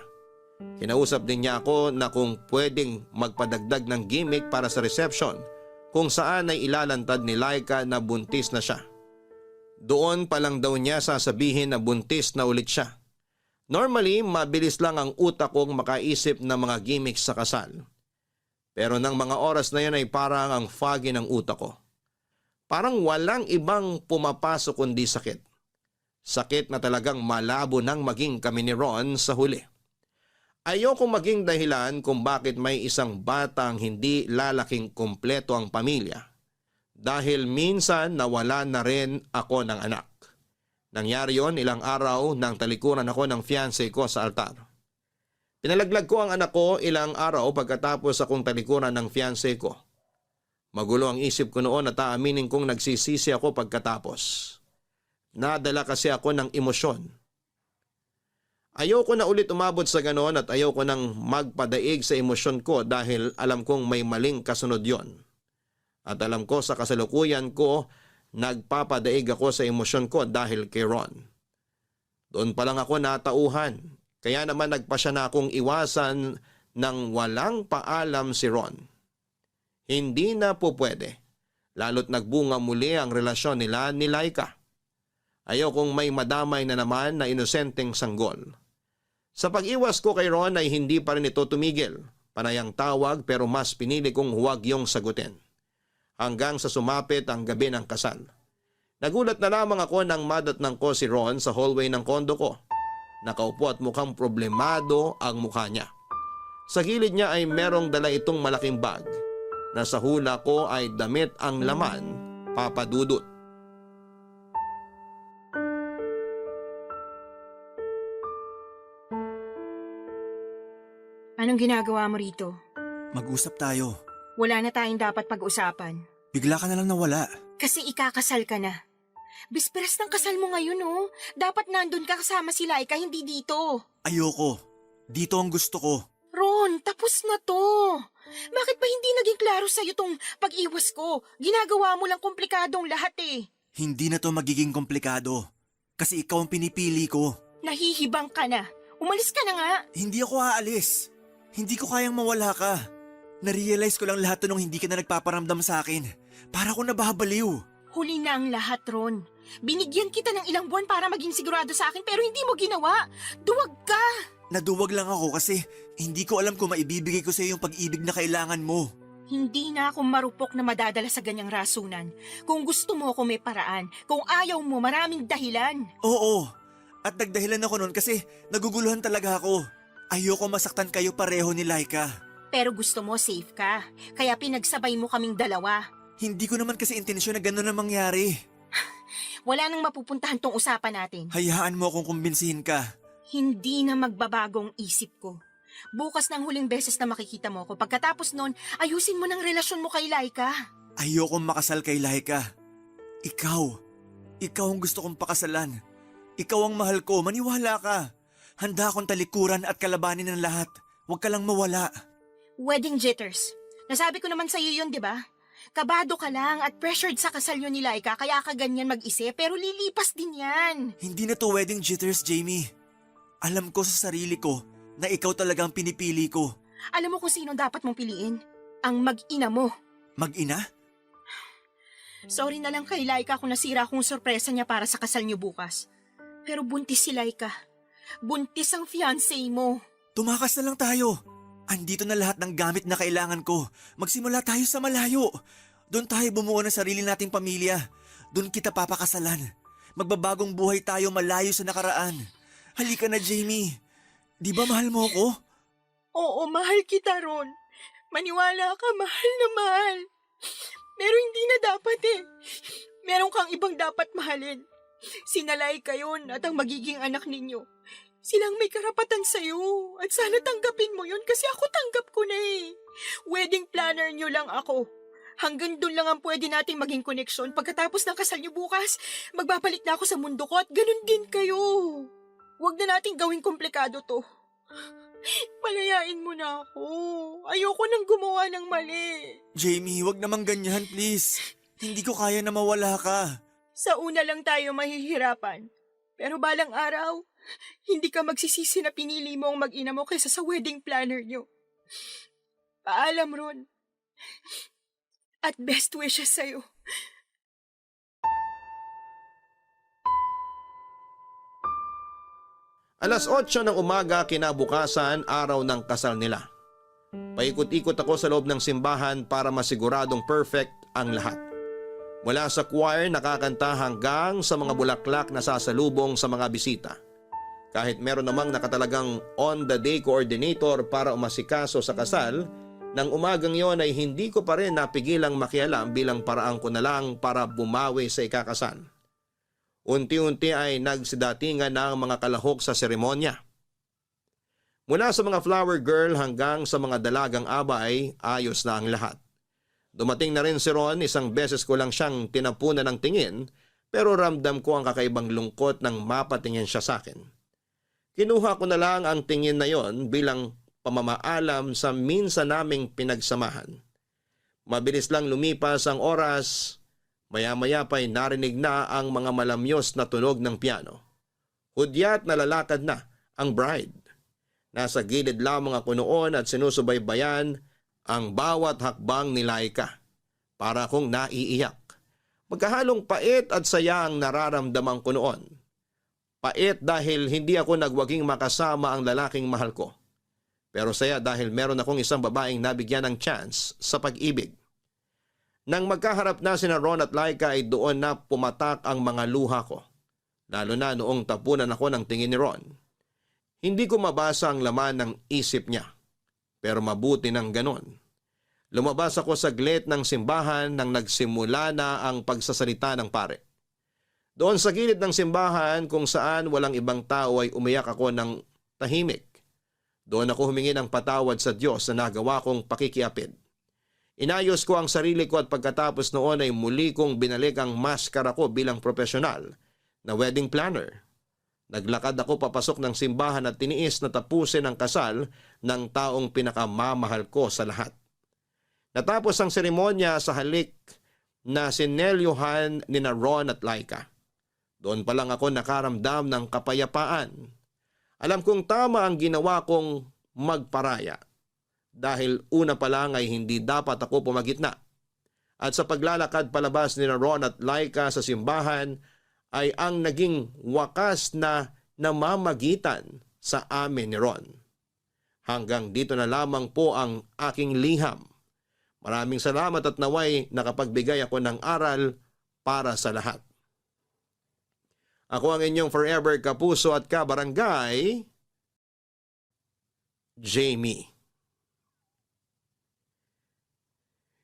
Kinausap din niya ako na kung pwedeng magpadagdag ng gimmick para sa reception kung saan ay ilalantad ni Laika na buntis na siya. Doon pa lang daw niya sasabihin na buntis na ulit siya. Normally, mabilis lang ang utak kong makaisip ng mga gimmick sa kasal. Pero nang mga oras na yan ay parang ang foggy ng utak ko. Parang walang ibang pumapasok kundi sakit. Sakit na talagang malabo nang maging kami ni Ron sa huli. Ayoko maging dahilan kung bakit may isang batang hindi lalaking kumpleto ang pamilya. Dahil minsan nawala na rin ako ng anak. Nangyari yon ilang araw nang talikuran ako ng fiancé ko sa altar. Pinalaglag ko ang anak ko ilang araw pagkatapos akong talikuran ng fiancé ko. Magulo ang isip ko noon at aaminin kong nagsisisi ako pagkatapos. Nadala kasi ako ng emosyon. Ayoko na ulit umabot sa ganon at ayoko nang magpadaig sa emosyon ko dahil alam kong may maling kasunod yon. At alam ko sa kasalukuyan ko, nagpapadaig ako sa emosyon ko dahil kay Ron. Doon pa lang ako natauhan, kaya naman nagpasya na akong iwasan ng walang paalam si Ron. Hindi na po pwede, lalo't nagbunga muli ang relasyon nila ni Laika. Ayokong may madamay na naman na inosenteng sanggol. Sa pag-iwas ko kay Ron ay hindi pa rin ito tumigil. Panayang tawag pero mas pinili kong huwag yung sagutin. Hanggang sa sumapit ang gabi ng kasal. Nagulat na lamang ako nang madatnang ko si Ron sa hallway ng kondo ko. Nakaupo at mukhang problemado ang mukha niya. Sa gilid niya ay merong dala itong malaking bag. Na sa hula ko ay damit ang laman, Papa Dudut. Anong ginagawa mo rito? Mag-usap tayo. Wala na tayong dapat pag-usapan. Bigla ka na lang nawala. Kasi ikakasal ka na. Bisperas ng kasal mo ngayon, oh. Dapat nandun ka kasama si Laika, hindi dito. Ayoko. Dito ang gusto ko. Ron, tapos na to. Bakit ba hindi naging klaro sa'yo tong pag-iwas ko? Ginagawa mo lang komplikadong lahat eh. Hindi na to magiging komplikado. Kasi ikaw ang pinipili ko. Nahihibang ka na. Umalis ka na nga. Hindi ako aalis. Hindi ko kayang mawala ka. Narealize ko lang lahat to nung hindi ka na nagpaparamdam sa akin. Para ko nababaliw. Huli na ang lahat, Ron. Binigyan kita ng ilang buwan para maging sigurado sa akin pero hindi mo ginawa. Duwag ka. Naduwag lang ako kasi hindi ko alam kung maibibigay ko sa iyo yung pag-ibig na kailangan mo. Hindi na ako marupok na madadala sa ganyang rasunan. Kung gusto mo ako may paraan. Kung ayaw mo, maraming dahilan. Oo. At nagdahilan ako nun kasi naguguluhan talaga ako. Ayoko masaktan kayo pareho ni Laika. Pero gusto mo safe ka. Kaya pinagsabay mo kaming dalawa. Hindi ko naman kasi intensyon na gano'n na mangyari. Wala nang mapupuntahan tong usapan natin. Hayaan mo akong kumbinsihin ka. Hindi na magbabagong isip ko. Bukas na ang huling beses na makikita mo ko. Pagkatapos nun, ayusin mo ng relasyon mo kay Laika. Ayokong makasal kay Laika. Ikaw ang gusto kong pakasalan. Ikaw ang mahal ko, maniwala ka. Handa akong talikuran at kalabanin ng lahat. Huwag ka lang mawala. Wedding jitters. Nasabi ko naman sa'yo yun, di ba? Kabado ka lang at pressured sa kasal yun ni Laika kaya ka ganyan mag-isip pero lilipas din yan. Hindi na to wedding jitters, Jamie. Alam ko sa sarili ko na ikaw talagang pinipili ko. Alam mo kung sino dapat mong piliin? Ang mag-ina mo. Mag-ina? Sorry na lang kay Laika kung nasira kong sorpresa niya para sa kasal niyo bukas. Pero buntis si Laika. Buntis ang fiancé mo. Tumakas na lang tayo. Andito na lahat ng gamit na kailangan ko. Magsimula tayo sa malayo. Doon tayo bumuo ng sarili nating pamilya. Doon kita papakasalan. Magbabagong buhay tayo malayo sa nakaraan. Halika na, Jamie. Di ba mahal mo ako? Oo, mahal kita, Ron. Maniwala ka, mahal na mahal. Pero hindi na dapat eh. Meron kang ibang dapat mahalin. Sinalay kayo at ang magiging anak ninyo. Silang may karapatan sa'yo at sana tanggapin mo yun kasi ako tanggap ko na eh. Wedding planner nyo lang ako. Hanggang doon lang ang pwede nating maging koneksyon. Pagkatapos ng kasal nyo bukas, magbabalik na ako sa mundo ko at ganun din kayo. Huwag na nating gawing komplikado to. Palayain mo na ako. Ayoko nang gumawa ng mali. Jamie, wag naman ganyan, please. Hindi ko kaya na mawala ka. Sa una lang tayo mahihirapan. Pero balang araw, Hindi ka magsisisi na pinili mo ang mag-ina mo kaysa sa wedding planner niyo. Paalam, Ron. At best wishes sa'yo. Alas 8 ng umaga kinabukasan, araw ng kasal nila. Paikot-ikot ako sa loob ng simbahan para masiguradong perfect ang lahat. Mula sa choir nakakanta hanggang sa mga bulaklak na sasalubong sa mga bisita. Kahit meron namang nakatalagang on-the-day coordinator para umasikaso sa kasal, nang umagang yon ay hindi ko pa rin napigilang makialam bilang paraan ko na lang para bumawi sa ikakasal. Unti-unti ay nagsidatingan na ang mga kalahok sa seremonya. Mula sa mga flower girl hanggang sa mga dalagang aba ay ayos na ang lahat. Dumating na rin si Ron, isang beses ko lang siyang tinapunan ng tingin pero ramdam ko ang kakaibang lungkot nang mapatingin siya sa akin. Kinuha ko na lang ang tingin na yon bilang pamamaalam sa minsan naming pinagsamahan. Mabilis lang lumipas ang oras. Maya-maya pa'y narinig na ang mga malamyos na tunog ng piano. Hudyat na lalakad na ang bride. Nasa gilid lamang ako noon at sinusubaybayan ang bawat hakbang ni Laika. Para akong naiiyak. Magkahalong pait at saya ang nararamdaman ko noon. Pait dahil hindi ako nagwaging makasama ang lalaking mahal ko. Pero saya dahil meron akong isang babaeng nabigyan ng chance sa pag-ibig. Nang magkaharap na sina Ron at Laika ay doon na pumatak ang mga luha ko. Lalo na noong tapunan ako ng tingin ni Ron. Hindi ko mabasa ang laman ng isip niya. Pero mabuti ng ganon. Lumabas ako saglit ng simbahan nang nagsimula na ang pagsasalita ng pare. Doon sa gilid ng simbahan kung saan walang ibang tao ay umiyak ako ng tahimik. Doon ako humingi ng patawad sa Diyos na nagawa kong pakikiapid. Inayos ko ang sarili ko at pagkatapos noon ay muli kong binalik ang maskara ko bilang profesional na wedding planner. Naglakad ako papasok ng simbahan at tiniis na tapusin ang kasal ng taong pinakamamahal ko sa lahat. Natapos ang seremonya sa halik na sinelyohan ni na Ron at Laika. Doon pa lang ako nakaramdam ng kapayapaan. Alam kong tama ang ginawa kong magparaya. Dahil una pa lang ay hindi dapat ako pumagitna. At sa paglalakad palabas ni Ron at Laika sa simbahan ay ang naging wakas na namamagitan sa amin ni Ron. Hanggang dito na lamang po ang aking liham. Maraming salamat at naway nakapagbigay ako ng aral para sa lahat. Ako ang inyong forever kapuso at kabarangay, Jamie.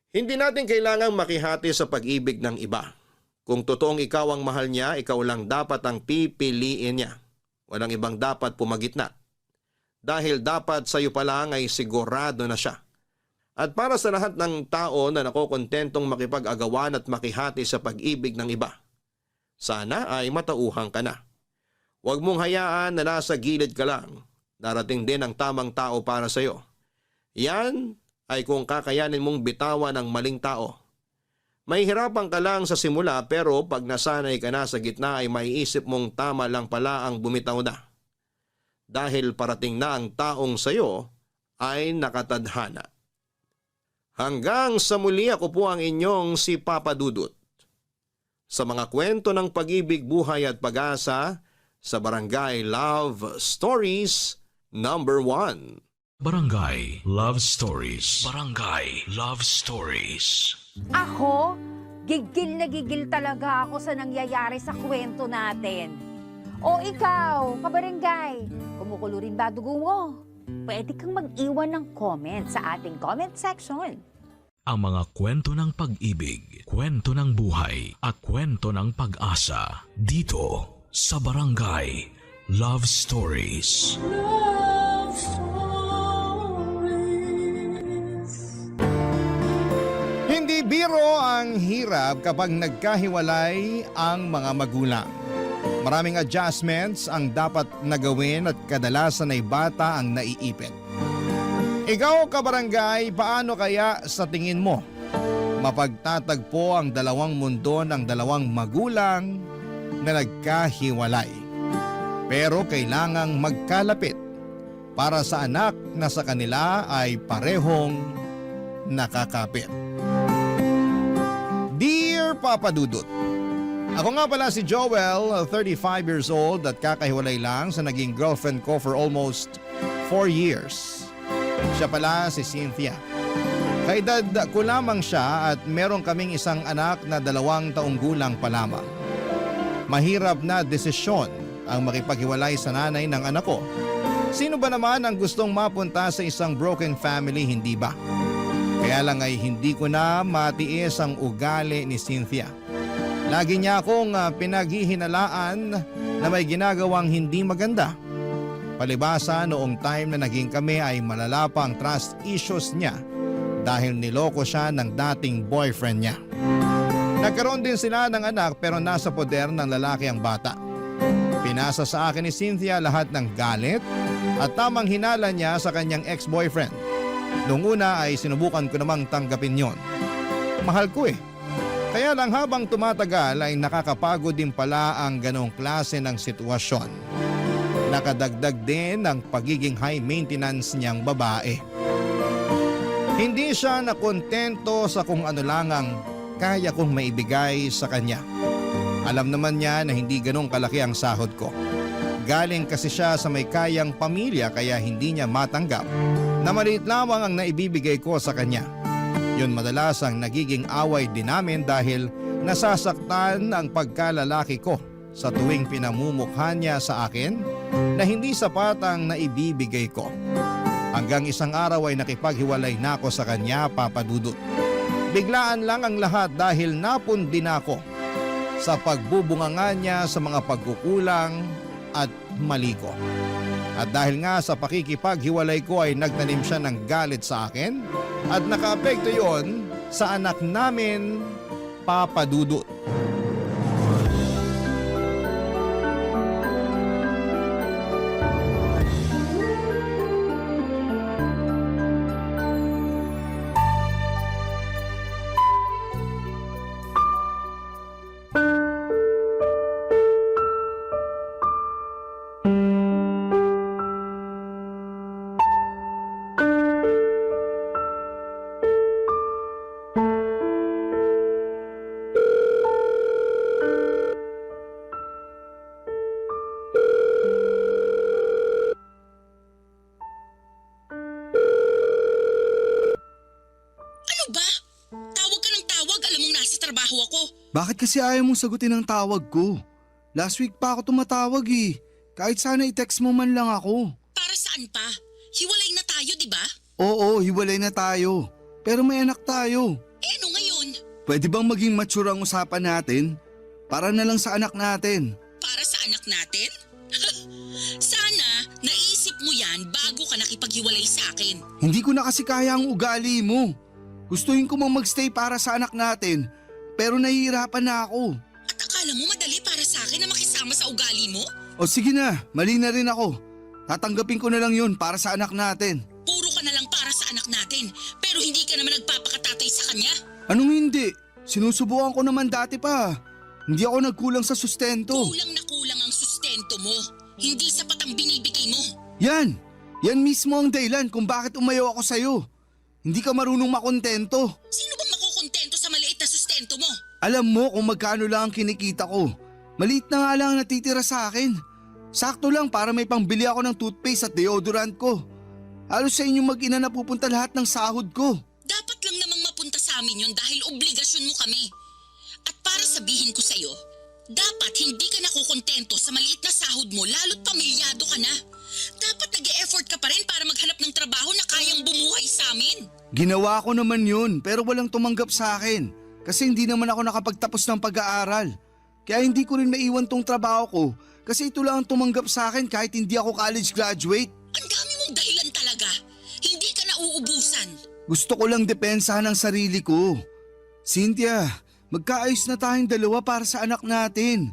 Hindi natin kailangang makihati sa pag-ibig ng iba. Kung totoong ikaw ang mahal niya, ikaw lang dapat ang pipiliin niya. Walang ibang dapat pumagitna. Dahil dapat sa iyo pa lang ay sigurado na siya. At para sa lahat ng tao na nakokontentong makipag-agawan at makihati sa pag-ibig ng iba, sana ay matauhang ka na. Huwag mong hayaan na nasa gilid ka lang. Darating din ang tamang tao para sa iyo. Yan ay kung kakayanin mong bitawan ang maling tao. Mahihirapan ka lang sa simula pero pag nasanay ka na sa gitna ay maiisip mong tama lang pala ang bumitaw na. Dahil parating na ang taong sayo ay nakatadhana. Hanggang sa muli, ako po ang inyong si Papa Dudut. Sa mga kwento ng pag-ibig, buhay at pag-asa sa Barangay Love Stories #1. Barangay Love Stories. Barangay Love Stories. Ako, gigil na gigil talaga ako sa nangyayari sa kwento natin. O ikaw, kabarangay, kumukulo rin ba dugo mo? Pwede kang mag-iwan ng comment sa ating comment section. Ang mga kwento ng pag-ibig, kwento ng buhay at kwento ng pag-asa dito sa Barangay Love Stories. Love Stories. Hindi biro ang hirap kapag nagkahiwalay ang mga magulang. Maraming adjustments ang dapat nagawin at kadalasan ay bata ang naiipit. Ikaw, kabarangay, paano kaya sa tingin mo mapagtatagpo ang dalawang mundo ng dalawang magulang na nagkahiwalay? pero kailangang magkalapit para sa anak na sa kanila ay parehong nakakapit. Dear Papa Dudut, ako nga pala si Joel, 35 years old at kakahiwalay lang sa naging girlfriend ko for almost 4 years. Siya pala si Cynthia. Kaedad ko lamang siya at meron kaming isang anak na 2 taong gulang pa lamang. Mahirap na desisyon ang makipaghiwalay sa nanay ng anak ko. Sino ba naman ang gustong mapunta sa isang broken family, hindi ba? Kaya lang ay hindi ko na matiis ang ugali ni Cynthia. Lagi niya akong pinaghihinalaan na may ginagawang hindi maganda. Palibasa noong time na naging kami ay malala pa ang trust issues niya dahil niloko siya ng dating boyfriend niya. Nagkaroon din sila ng anak pero nasa poder ng lalaki ang bata. Pinasa sa akin ni Cynthia lahat ng galit at tamang hinala niya sa kanyang ex-boyfriend. Noong una ay sinubukan ko namang tanggapin yon. Mahal ko eh. Kaya lang habang tumatagal ay nakakapagod din pala ang ganong klase ng sitwasyon. Nakadagdag din ang pagiging high maintenance niyang babae. Hindi siya nakontento sa kung ano lang ang kaya kong maibigay sa kanya. Alam naman niya na hindi ganong kalaki ang sahod ko. Galing kasi siya sa may kayang pamilya kaya hindi niya matanggap na maliit lamang ang naibibigay ko sa kanya. Yun madalas ang nagiging away din namin dahil nasasaktan ang pagkalalaki ko sa tuwing pinamumukha niya sa akin na hindi sapat ang naibibigay ko. Hanggang isang araw ay nakipaghiwalay na ako sa kanya, Papa Dudut. Biglaan lang ang lahat dahil napundi na ako sa pagbubunganga niya sa mga pagkukulang at mali ko. At dahil nga sa pakikipaghiwalay ko ay nagtanim siya ng galit sa akin at nakaapekto yon sa anak namin, Papa Dudut. Bakit kasi ayaw mong sagutin ang tawag ko? Last week pa ako tumatawag eh. Kahit sana i-text mo man lang ako. Para saan pa? Hiwalay na tayo, di ba? Oo, hiwalay na tayo. Pero may anak tayo. Eh ano ngayon? Pwede bang maging mature ang usapan natin? Para na lang sa anak natin. Para sa anak natin? Sana naisip mo yan bago ka nakipaghiwalay sa akin. Hindi ko na kasi kaya ang ugali mo. Gustuhin ko mang magstay para sa anak natin. Pero nahihirapan na ako. At akala mo madali para sa akin na makisama sa ugali mo? O sige na, mali na rin ako. Tatanggapin ko na lang yun para sa anak natin. Puro ka na lang para sa anak natin, pero hindi ka naman nagpapakatatay sa kanya? Anong hindi? Sinusubukan ko naman dati pa. Hindi ako nagkulang sa sustento. Kulang na kulang ang sustento mo. Hindi sapat ang binibigay mo. Yan mismo ang dahilan kung bakit umayaw ako sa'yo. Hindi ka marunong makontento. Sino bang makukontento sa maliit na sustento mo? Alam mo kung magkano lang ang kinikita ko. Maliit na nga lang ang natitira sa akin. Sakto lang para may pangbili ako ng toothpaste at deodorant ko. Halos sa inyong mag-ina na pupunta lahat ng sahod ko. Dapat lang namang mapunta sa amin yun dahil obligasyon mo kami. At para sabihin ko sa'yo, dapat hindi ka nakukontento sa maliit na sahod mo lalo't pamilyado ka na. Dapat nag-e-effort ka pa rin para maghanap ng trabaho na kayang bumuhay sa amin. Ginawa ko naman yun pero walang tumanggap sa akin. Kasi hindi naman ako nakapagtapos ng pag-aaral. Kaya hindi ko rin maiwan tong trabaho ko kasi ito lang ang tumanggap sa akin kahit hindi ako college graduate. Ang dami mong dahilan talaga. Hindi ka nauubusan. Gusto ko lang depensahan ang sarili ko. Cynthia, magkaayos na tayong dalawa para sa anak natin.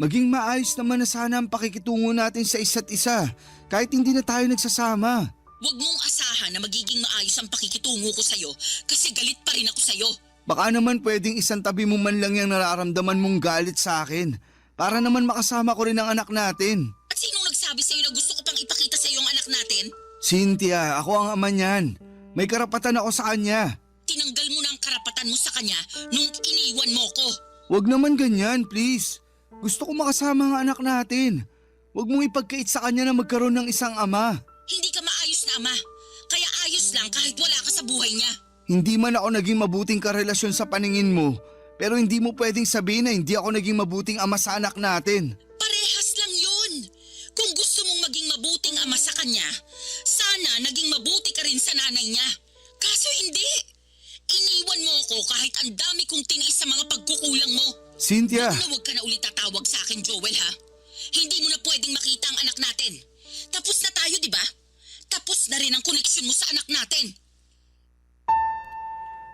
Maging maayos naman na sana ang pakikitungo natin sa isa't isa kahit hindi na tayo nagsasama. Huwag mong asahan na magiging maayos ang pakikitungo ko sa'yo kasi galit pa rin ako sa'yo. Baka naman pwedeng isang tabi mo man lang yung nararamdaman mong galit sa akin para naman makasama ko rin ang anak natin. At Cynthia, ako ang ama niyan. May karapatan ako sa kanya. Tinanggal mo na ang karapatan mo sa kanya nung iniwan mo ko. Huwag naman ganyan, please. Gusto ko makasama ang anak natin. Huwag mong ipagkait sa kanya na magkaroon ng isang ama. Hindi ka maayos na ama. Kaya ayos lang kahit wala ka sa buhay niya. Hindi man ako naging mabuting karelasyon sa paningin mo, pero hindi mo pwedeng sabihin na hindi ako naging mabuting ama sa anak natin. Parehas lang yun. Kung gusto mong maging mabuting ama sa kanya, sana naging mabuti ka rin sa nanay niya. Kaso hindi. Iniwan mo ako kahit ang dami kong tinis sa mga pagkukulang mo. Cynthia! Huwag ka na ulit tatawag sa akin, Joel, ha? Hindi mo na pwedeng makita ang anak natin. Tapos na tayo, di ba? Tapos na rin ang koneksyon mo sa anak natin.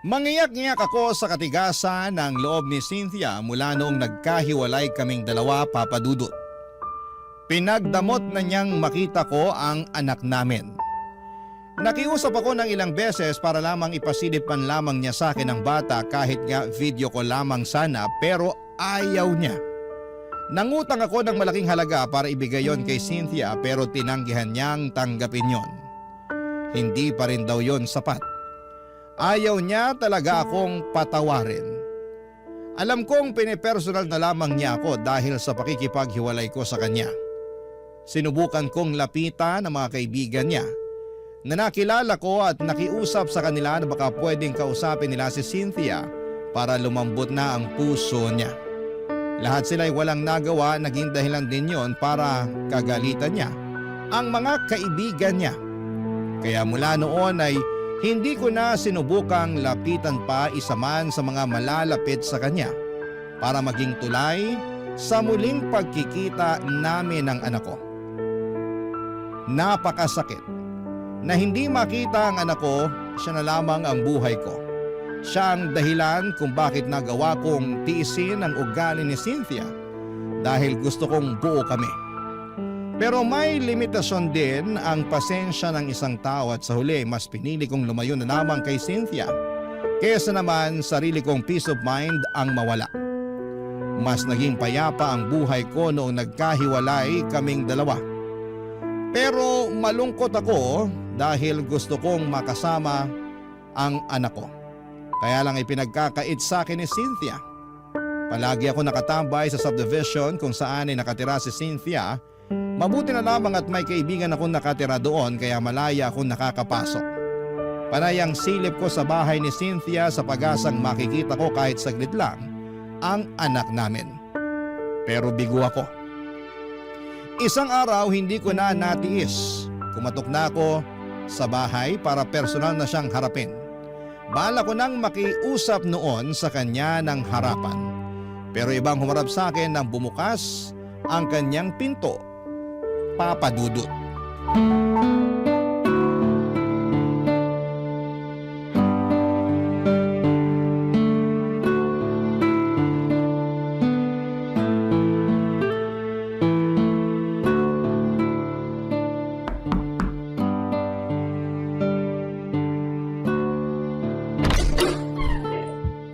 Mangiyak-ngiyak ako sa katigasan ng loob ni Cynthia mula noong nagkahiwalay kaming dalawa, Papa Dudut. Pinagdamot na niyang makita ko ang anak namin. Nakiusap ako ng ilang beses para lamang ipasilip man lamang niya sa akin ang bata kahit nga video ko lamang sana, pero ayaw niya. Nangutang ako ng malaking halaga para ibigay yon kay Cynthia, pero tinanggihan niyang tanggapin yon. Hindi pa rin daw yon sapat. Ayaw niya talaga akong patawarin. Alam kong pinipersonal na lamang niya ako dahil sa pakikipaghiwalay ko sa kanya. Sinubukan kong lapitan ang mga kaibigan niya na nakilala ko at nakiusap sa kanila na baka pwedeng kausapin nila si Cynthia para lumambot na ang puso niya. Lahat sila'y walang nagawa, naging dahilan din yon para kagalitan niya ang mga kaibigan niya. Kaya mula noon ay hindi ko na sinubukang lapitan pa isa man sa mga malalapit sa kanya para maging tulay sa muling pagkikita namin ng anak ko. Napakasakit na hindi makita ang anak ko, siya na lamang ang buhay ko. Siya ang dahilan kung bakit nagawa kong tiisin ang ugali ni Cynthia dahil gusto kong buo kami. Pero may limitasyon din ang pasensya ng isang tao at sa huli mas pinili kong lumayo na lamang kay Cynthia kaysa naman sarili kong peace of mind ang mawala. Mas naging payapa ang buhay ko noong nagkahiwalay kaming dalawa. Pero malungkot ako dahil gusto kong makasama ang anak ko. Kaya lang ipinagkakait sa akin ni Cynthia. Palagi ako nakatambay sa subdivision kung saan ay nakatira si Cynthia. Mabuti na lamang at may kaibigan akong nakatira doon kaya malaya akong nakakapasok. Panay ang silip ko sa bahay ni Cynthia sa pag-asang makikita ko kahit saglit lang ang anak namin. Pero bigo ako. Isang araw hindi ko na natiis. Kumatok na ako sa bahay para personal na siyang harapin. Bala ko nang makiusap noon sa kanya ng harapan. Pero ibang humarap sa akin nang bumukas ang kanyang pinto. Papa Dudut.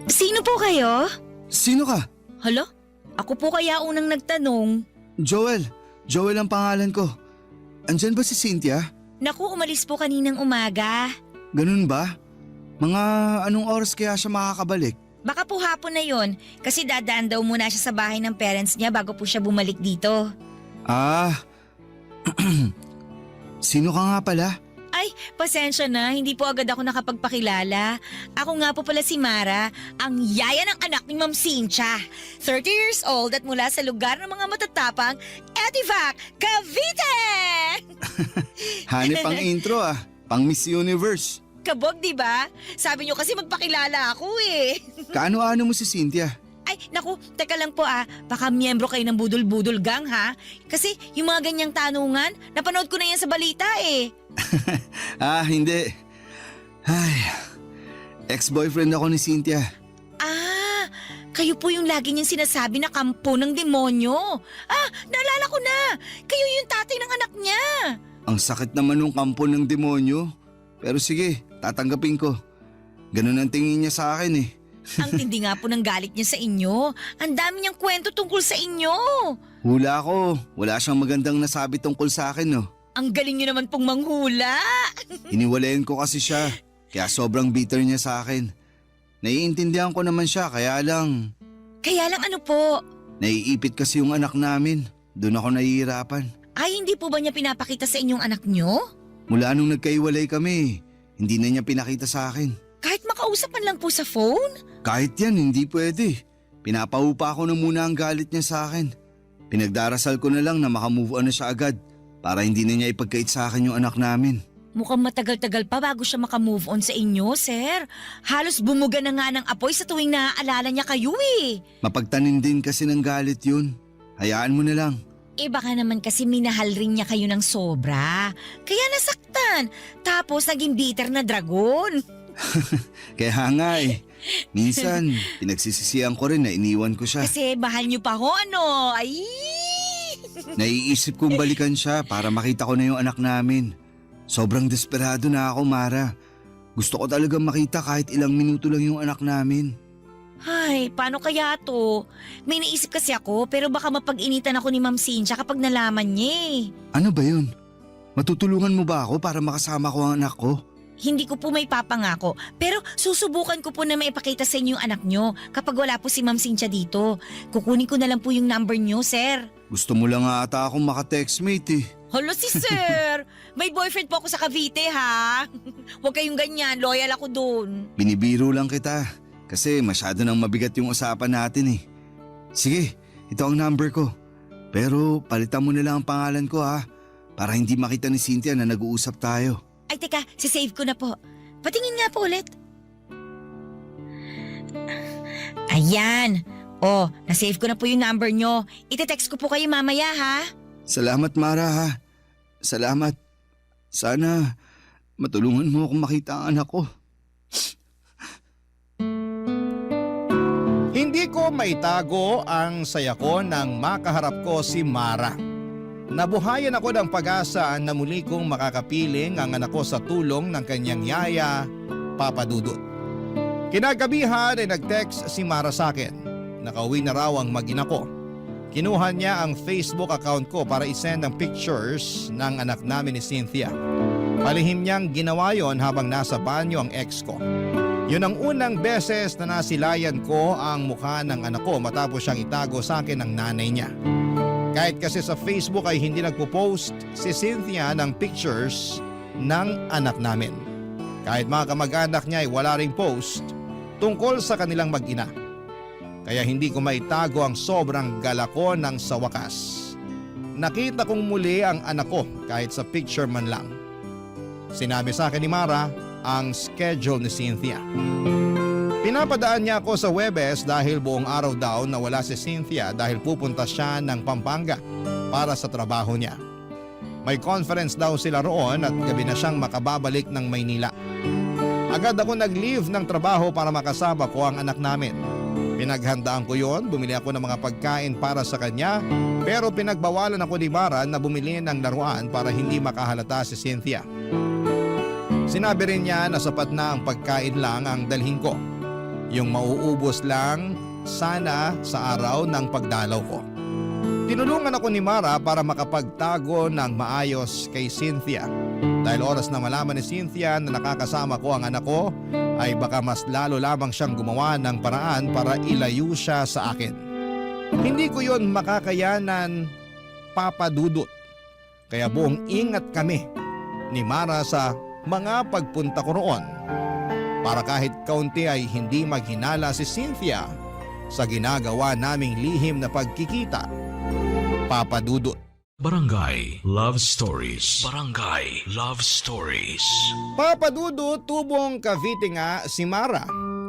Sino po kayo? Sino ka? Hala? Ako po kaya unang nagtanong. Joel. Joel ang pangalan ko. Andyan ba si Cynthia? Naku, umalis po kaninang umaga. Ganun ba? Mga anong oras kaya siya makakabalik? Baka po hapon na yon, kasi dadaan daw muna siya sa bahay ng parents niya bago po siya bumalik dito. Ah, sino ka nga pala? Ay, pasensya na, hindi po agad ako nakapagpakilala. Ako nga po pala si Mara, ang yaya ng anak ni Ma'am Cynthia. 30 years old at mula sa lugar ng mga matatapang, Etivac, Cavite! Hanip ang intro ah, pang Miss Universe. Kabog, di ba? Sabi niyo kasi magpakilala ako eh. Kaano-ano mo si Cynthia? Ay, naku, teka lang po baka miyembro kayo ng Budol-Budol Gang ha? Kasi yung mga ganyang tanungan, napanood ko na yan sa balita eh. Hindi. Ay, ex-boyfriend ako ni Cynthia. Kayo po yung lagi niyang sinasabi na kampo ng demonyo. Naalala ko na. Kayo yung tatay ng anak niya. Ang sakit naman ng kampo ng demonyo. Pero sige, tatanggapin ko. Ganun ang tingin niya sa akin eh. Ang tindi nga po ng galit niya sa inyo. Ang dami niyang kwento tungkol sa inyo. Hula ko, wala siyang magandang nasabi tungkol sa akin no. Ang galing niyo naman pong manghula. Iniwalayan ko kasi siya, kaya sobrang bitter niya sa akin. Naiintindihan ko naman siya, kaya lang Kaya lang ano po? naiipit kasi yung anak namin. Doon ako nahihirapan. Ay, hindi po ba niya pinapakita sa inyong anak niyo? Mula nung nagkaiwalay kami, hindi na niya pinakita sa akin. Kahit makausapan lang po sa phone? Kahit yan, hindi pwede. Pinapaupa ko na muna ang galit niya sa akin. Pinagdarasal ko na lang na makamove on na siya agad para hindi na niya ipagkait sa akin yung anak namin. Mukhang matagal-tagal pa bago siya makamove on sa inyo, sir. Halos bumuga na nga ng apoy sa tuwing naaalala niya kayo eh. Mapagtanim din kasi ng galit yun. Hayaan mo na lang. Eh baka naman kasi minahal rin niya kayo ng sobra. Kaya nasaktan. Tapos naging bitter na dragon. Kaya nga eh. Minsan, pinagsisisihan ko rin na iniwan ko siya. Kasi bahal niyo pa ho ano. Ay! Naiisip kong balikan siya para makita ko na yung anak namin. Sobrang desperado na ako, Mara. Gusto ko talagang makita kahit ilang minuto lang yung anak namin. Ay, paano kaya to? May naisip kasi ako pero baka mapag-initan ako ni Ma'am Cynthia kapag nalaman niya eh. Ano ba yun? Matutulungan mo ba ako para makasama ko ang anak ko? Hindi ko po may papangako pero susubukan ko po na maipakita sa inyo yung anak nyo kapag wala po si Ma'am Cynthia dito. Kukunin ko na lang po yung number nyo, sir. Gusto mo lang ata akong makatextmate eh. Hala si sir! May boyfriend po ako sa Cavite ha. Huwag kayong ganyan, loyal ako dun. Binibiro lang kita kasi masyado nang mabigat yung usapan natin eh. Sige, ito ang number ko. Pero palitan mo na lang ang pangalan ko ha para hindi makita ni Cynthia na nag-uusap tayo. Ay teka, sisave ko na po. Patingin nga po ulit. Ayan. Oh, nasave ko na po yung number nyo. Ite-text ko po kayo mamaya ha. Salamat Mara ha. Salamat. Sana matulungan mo akong makita ang anak ko. Hindi ko maitago ang saya ko nang makaharap ko si Mara. Nabuhayan ako ng pag-asa na muli kong makakapiling ang anak ko sa tulong ng kanyang yaya, Papa Dudut. Kinagabihan ay nag-text si Mara sa akin. Nakauwi na raw ang mag-ina ko. Kinuha niya ang Facebook account ko para isend ang pictures ng anak namin ni Cynthia. Palihim niyang ginawa yon habang nasa banyo ang ex ko. Yun ang unang beses na nasilayan ko ang mukha ng anak ko matapos siyang itago sa akin ng nanay niya. Kahit kasi sa Facebook ay hindi nagpo-post si Cynthia ng pictures ng anak namin. Kahit mga kamag-anak niya ay wala ring post tungkol sa kanilang mag-ina. Kaya hindi ko maitago ang sobrang gala ko nang sa wakas. Nakita kong muli ang anak ko kahit sa picture man lang. Sinabi sa akin ni Mara ang schedule ni Cynthia. Pinapadaan niya ako sa Webes dahil buong araw daw na wala si Cynthia dahil pupunta siya ng Pampanga para sa trabaho niya. May conference daw sila roon at gabi na siyang makababalik ng Maynila. Agad ako nag-leave ng trabaho para makasama ko ang anak namin. Pinaghandaan ko yon, bumili ako ng mga pagkain para sa kanya pero pinagbawalan ako ni Mara na bumili ng laruan para hindi makahalata si Cynthia. Sinabi rin niya na sapat na ang pagkain lang ang dalhin ko. Yung mauubos lang sana sa araw ng pagdalaw ko. Tinulungan ako ni Mara para makapagtago ng maayos kay Cynthia. Dahil oras na malaman ni Cynthia na nakakasama ko ang anak ko, ay baka mas lalo lamang siyang gumawa ng paraan para ilayo siya sa akin. Hindi ko yon makakayanan, Papa Dudut. Kaya buong ingat kami ni Mara sa mga pagpunta ko roon. Para kahit kaunti ay hindi maghinala si Cynthia sa ginagawa naming lihim na pagkikita, Papa Dudut. Barangay Love Stories. Barangay Love Stories. Papa Dudut, tubong Cavite nga si Mara.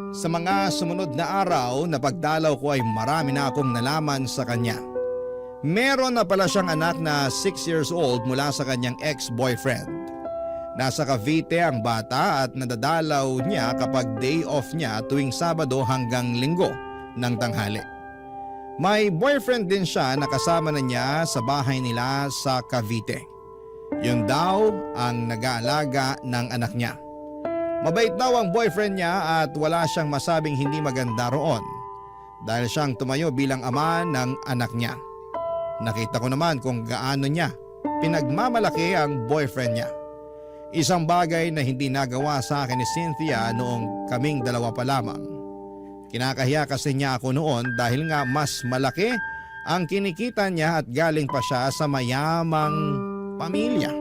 Sa mga sumunod na araw na pagdalaw ko ay marami na akong nalaman sa kanya. Meron na pala siyang anak na 6 years old mula sa kanyang ex-boyfriend. Nasa Cavite ang bata at nadadalaw niya kapag day off niya tuwing Sabado hanggang Linggo ng tanghali. May boyfriend din siya na kasama na niya sa bahay nila sa Cavite. Yun daw ang nag-aalaga ng anak niya. Mabait daw ang boyfriend niya at wala siyang masabing hindi maganda roon dahil siyang tumayo bilang ama ng anak niya. Nakita ko naman kung gaano niya pinagmamalaki ang boyfriend niya. Isang bagay na hindi nagawa sa akin ni Cynthia noong kaming dalawa pa lamang. Kinakahiya kasi niya ako noon dahil nga mas malaki ang kinikita niya at galing pa siya sa mayamang pamilya.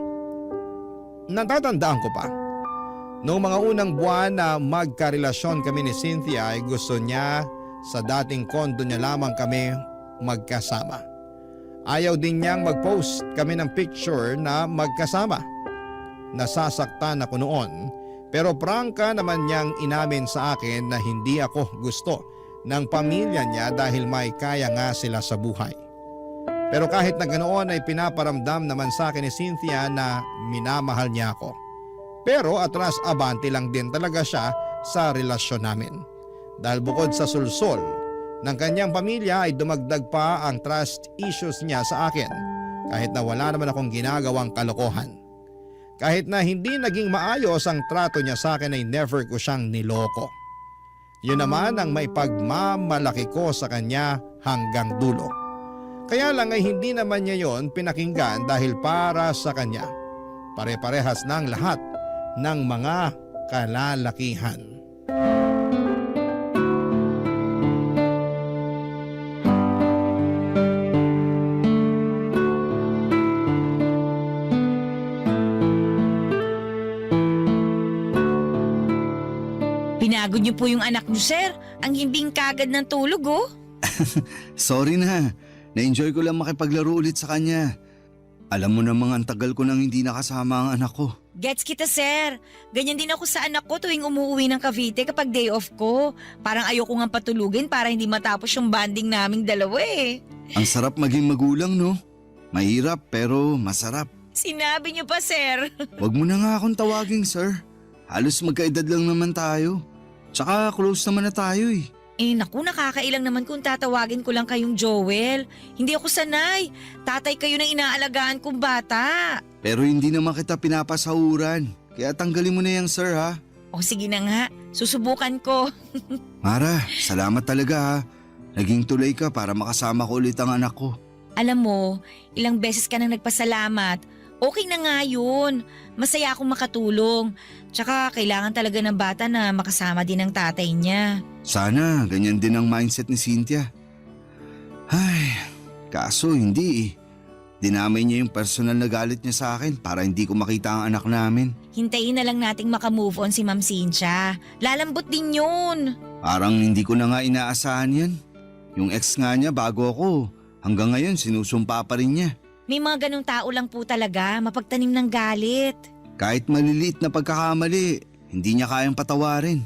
Natatandaan ko pa, noong mga unang buwan na magkarelasyon kami ni Cynthia ay gusto niya sa dating kondo niya lamang kami magkasama. Ayaw din niyang mag-post kami ng picture na magkasama. Nasasaktan ako noon pero prangka naman niyang inamin sa akin na hindi ako gusto ng pamilya niya dahil may kaya nga sila sa buhay. Pero kahit na ganoon ay pinaparamdam naman sa akin ni Cynthia na minamahal niya ako. Pero atras abante lang din talaga siya sa relasyon namin. Dahil bukod sa sulsol ng kanyang pamilya ay dumagdag pa ang trust issues niya sa akin kahit na wala naman akong ginagawang kalokohan. Kahit na hindi naging maayos ang trato niya sa akin ay never ko siyang niloko. Yun naman ang may pagmamalaki ko sa kanya hanggang dulo. Kaya lang ay hindi naman niya yon pinakinggan dahil para sa kanya, pare-parehas ng lahat ng mga kalalakihan. Pinagod niyo po yung anak niyo, sir. Ang himbing kagad ng tulog, oh. Sorry na. Na-enjoy ko lang makipaglaro ulit sa kanya. Alam mo namang ang tagal ko nang hindi nakasama ang anak ko. Gets kita, sir. Ganyan din ako sa anak ko tuwing umuwi ng Cavite kapag day off ko. Parang ayoko nga patulugin para hindi matapos yung bonding naming dalawa eh. Ang sarap maging magulang, no? Mahirap pero masarap. Sinabi niyo pa, sir. Wag mo na nga akong tawaging sir. Halos magkaedad lang naman tayo. Tsaka close naman na tayo eh. Eh naku, nakakailang naman kung tatawagin ko lang kayong Joel. Hindi ako sanay. Tatay kayo ng inaalagaan kong bata. Pero hindi naman kita pinapasahuran. Kaya tanggalin mo na yung sir ha. O sige na nga, susubukan ko. Mara, salamat talaga ha. Naging tulay ka para makasama ko ulit ang anak ko. Alam mo, ilang beses ka nang nagpasalamat. Okay na nga yun. Masaya akong makatulong. Tsaka kailangan talaga ng bata na makasama din ang tatay niya. Sana ganyan din ang mindset ni Cynthia. Ay, kaso hindi eh. Dinamay niya yung personal na galit niya sa akin para hindi ko makita ang anak namin. Hintayin na lang nating makamove on si Ma'am Cynthia. Lalambot din yun. Parang hindi ko na nga inaasahan yan. Yung ex nga niya bago ako, hanggang ngayon sinusumpa pa rin niya. May mga ganong tao lang po talaga, mapagtanim ng galit. Kahit maliliit na pagkakamali, hindi niya kayang patawarin.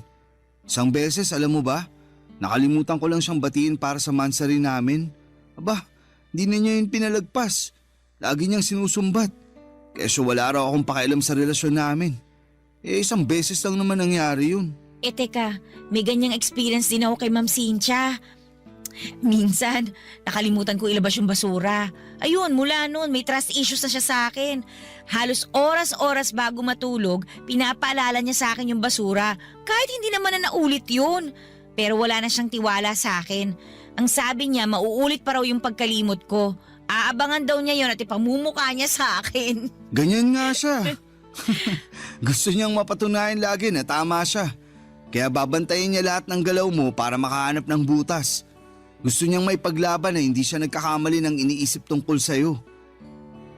Isang beses, alam mo ba, nakalimutan ko lang siyang batiin para sa mansari namin. Aba, hindi na niya yun pinalagpas. Lagi niyang sinusumbat. Kaya wala raw akong pakialam sa relasyon namin. Eh isang beses lang naman nangyari yun. Eh teka, may ganyang experience din ako kay Ma'am Cynthia. Minsan, nakalimutan ko ilabas yung basura. Ayun, mula noon may trust issues na siya sa akin. Halos oras-oras bago matulog, pinapaalala niya sa akin yung basura. Kahit hindi naman na naulit yun. Pero wala na siyang tiwala sa akin. Ang sabi niya, mauulit pa raw yung pagkalimot ko. Aabangan daw niya yun at ipamumukha niya sa akin. Ganyan nga siya. Gusto niyang mapatunayan lagi na tama siya. Kaya babantayin niya lahat ng galaw mo para makahanap ng butas. Gusto niyang may paglaban na hindi siya nagkakamali ng iniisip tungkol sa'yo.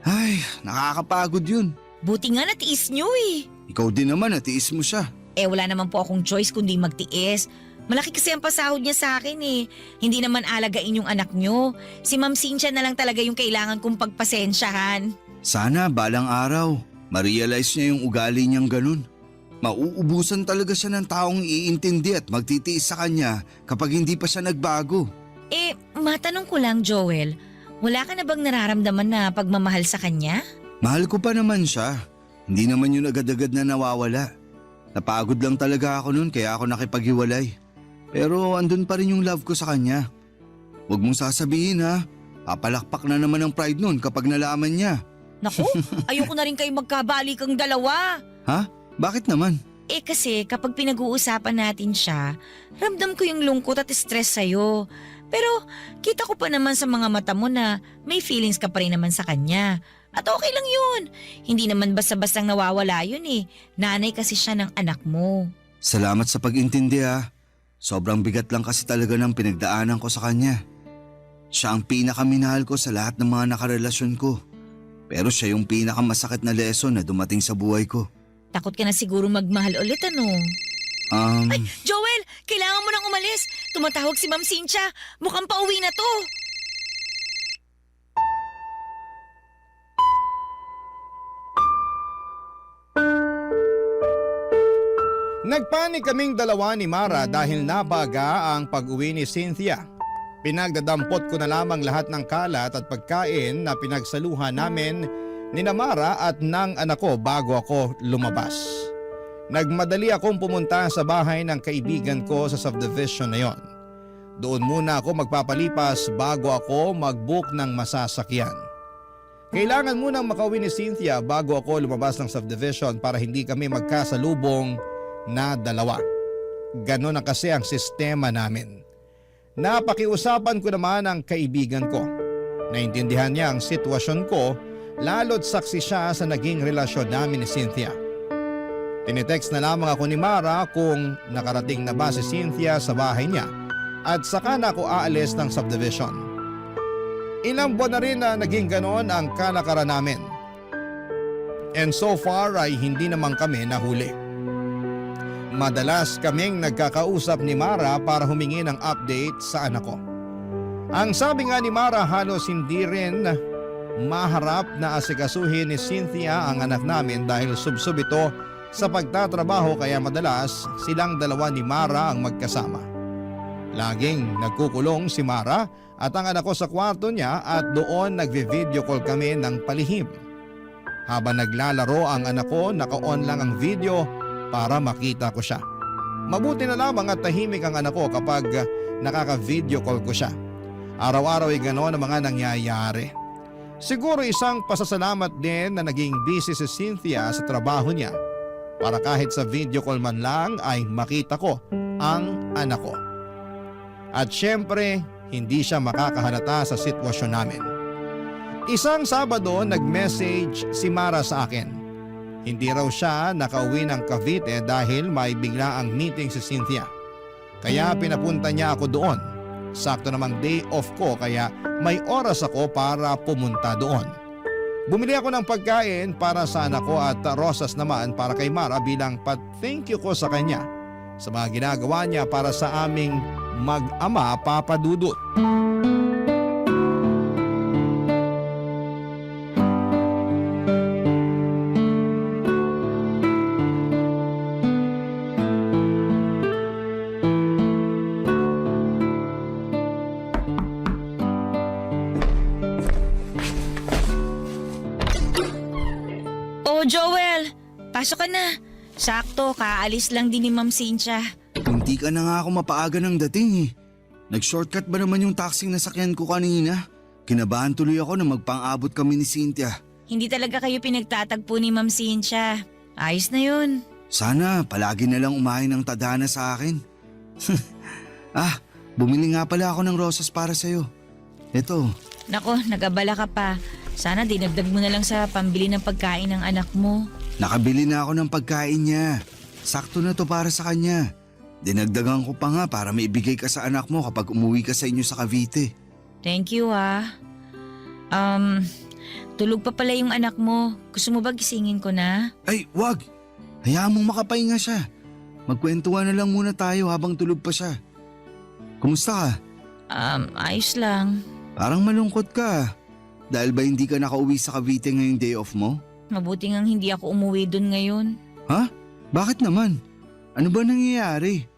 Ay, nakakapagod yun. Buti nga natiis niyo eh. Ikaw din naman, natiis mo siya. Eh wala naman po akong choice kundi magtiis. Malaki kasi ang pasahod niya sa akin eh. Hindi naman alagain yung anak niyo. Si Ma'am Cynthia na lang talaga yung kailangan kong pagpasensyahan. Sana balang araw, ma-realize niya yung ugali niyang ganun. Mauubusan talaga siya ng taong iintindi at magtitiis sa kanya kapag hindi pa siya nagbago. Eh, matanong ko lang Joel, wala ka na bang nararamdaman na pagmamahal sa kanya? Mahal ko pa naman siya. Hindi naman yun agad-agad na nawawala. Napagod lang talaga ako nun kaya ako nakipaghiwalay. Pero andun pa rin yung love ko sa kanya. Huwag mong sasabihin ha, papalakpak na naman ang pride nun kapag nalaman niya. Naku, ayoko na rin kayo magkabalikang dalawa. Ha? Bakit naman? Eh kasi kapag pinag-uusapan natin siya, ramdam ko yung lungkot at stress sa'yo. Pero kita ko pa naman sa mga mata mo na may feelings ka pa rin naman sa kanya. At okay lang yun. Hindi naman basta-bastang nawawala yun eh. Nanay kasi siya ng anak mo. Salamat sa pag-intindi ha. Sobrang bigat lang kasi talaga ng pinagdaanan ko sa kanya. Siya ang pinakaminahal ko sa lahat ng mga nakarelasyon ko. Pero siya yung pinakamasakit na lesson na dumating sa buhay ko. Takot ka na siguro magmahal ulit ano? Ay, Joel! Kailangan mo nang umalis. Tumatawag si Ma'am Cynthia. Mukhang pauwi na to. Nagpanik kaming dalawa ni Mara dahil nabaga ang pag-uwi ni Cynthia. Pinagdadampot ko na lamang lahat ng kalat at pagkain na pinagsaluhan namin ni Mara at ng anak ko bago ako lumabas. Nagmadali akong pumunta sa bahay ng kaibigan ko sa subdivision na yon. Doon muna ako magpapalipas bago ako mag-book ng masasakyan. Kailangan munang makauwi ni Cynthia bago ako lumabas ng subdivision para hindi kami magkasalubong na dalawa. Ganon na kasi ang sistema namin. Napakiusapan ko naman ang kaibigan ko. Naintindihan niya ang sitwasyon ko, lalo't saksi siya sa naging relasyon namin ni Cynthia. Tinitext na lamang ako ni Mara kung nakarating na ba si Cynthia sa bahay niya at saka na ako aalis ng subdivision. Ilang buwan na rin na naging ganon ang kalakaran namin. And so far ay hindi naman kami nahuli. Madalas kaming nagkakausap ni Mara para humingi ng update sa anak ko. Ang sabi nga ni Mara, halos hindi rin maharap na asikasuhin ni Cynthia ang anak namin dahil subsob ito sa pagtatrabaho kaya madalas silang dalawa ni Mara ang magkasama. Laging nagkukulong si Mara at ang anak ko sa kwarto niya at doon nagvi-video call kami ng palihim. Habang naglalaro ang anak ko, naka-on lang ang video para makita ko siya. Mabuti na lamang at tahimik ang anak ko kapag nakaka-video call ko siya. Araw-araw ay gano'n ang mga nangyayari. Siguro isang pasasalamat din na naging busy si Cynthia sa trabaho niya para kahit sa video call man lang ay makita ko ang anak ko. At syempre, hindi siya makakahalata sa sitwasyon namin. Isang Sabado, nag-message si Mara sa akin. Hindi raw siya nakauwi ng Cavite dahil may bigla ang meeting si Cynthia. Kaya pinapunta niya ako doon. Sakto namang day off ko kaya may oras ako para pumunta doon. Bumili ako ng pagkain para sa anak ko at rosas naman para kay Mara bilang thank you ko sa kanya sa mga ginagawa niya para sa aming mag-ama Papa Dudut. Oh, Joel! Pasok ka na. Sakto, kaalis lang din ni Ma'am Cynthia. Hindi ka na nga ako mapaaga ng dating eh. Nag-shortcut ba naman yung taxing nasakyan ko kanina? Kinabahan tuloy ako na magpang-abot kami ni Cynthia. Hindi talaga kayo pinagtatagpo ni Ma'am Cynthia. Ayos na yun. Sana palagi na lang umahin ng tadhana sa akin. Bumili nga pala ako ng rosas para sa'yo. Ito. Nako, nag-abala ka pa. Sana dinagdag mo na lang sa pambili ng pagkain ng anak mo. Nakabili na ako ng pagkain niya. Sakto na to para sa kanya. Dinagdagan ko pa nga para maibigay ka sa anak mo kapag umuwi ka sa inyo sa Cavite. Thank you tulog pa pala yung anak mo. Gusto mo ba gisingin ko na? Ay, wag! Hayaan mong makapahinga siya. Magkwentuhan na lang muna tayo habang tulog pa siya. Kumusta ka? Ayos lang. Parang malungkot ka. Dahil ba hindi ka nakauwi sa Cavite ngayong day off mo? Mabuti ngang hindi ako umuwi dun ngayon. Ha? Bakit naman? Ano ba nangyayari?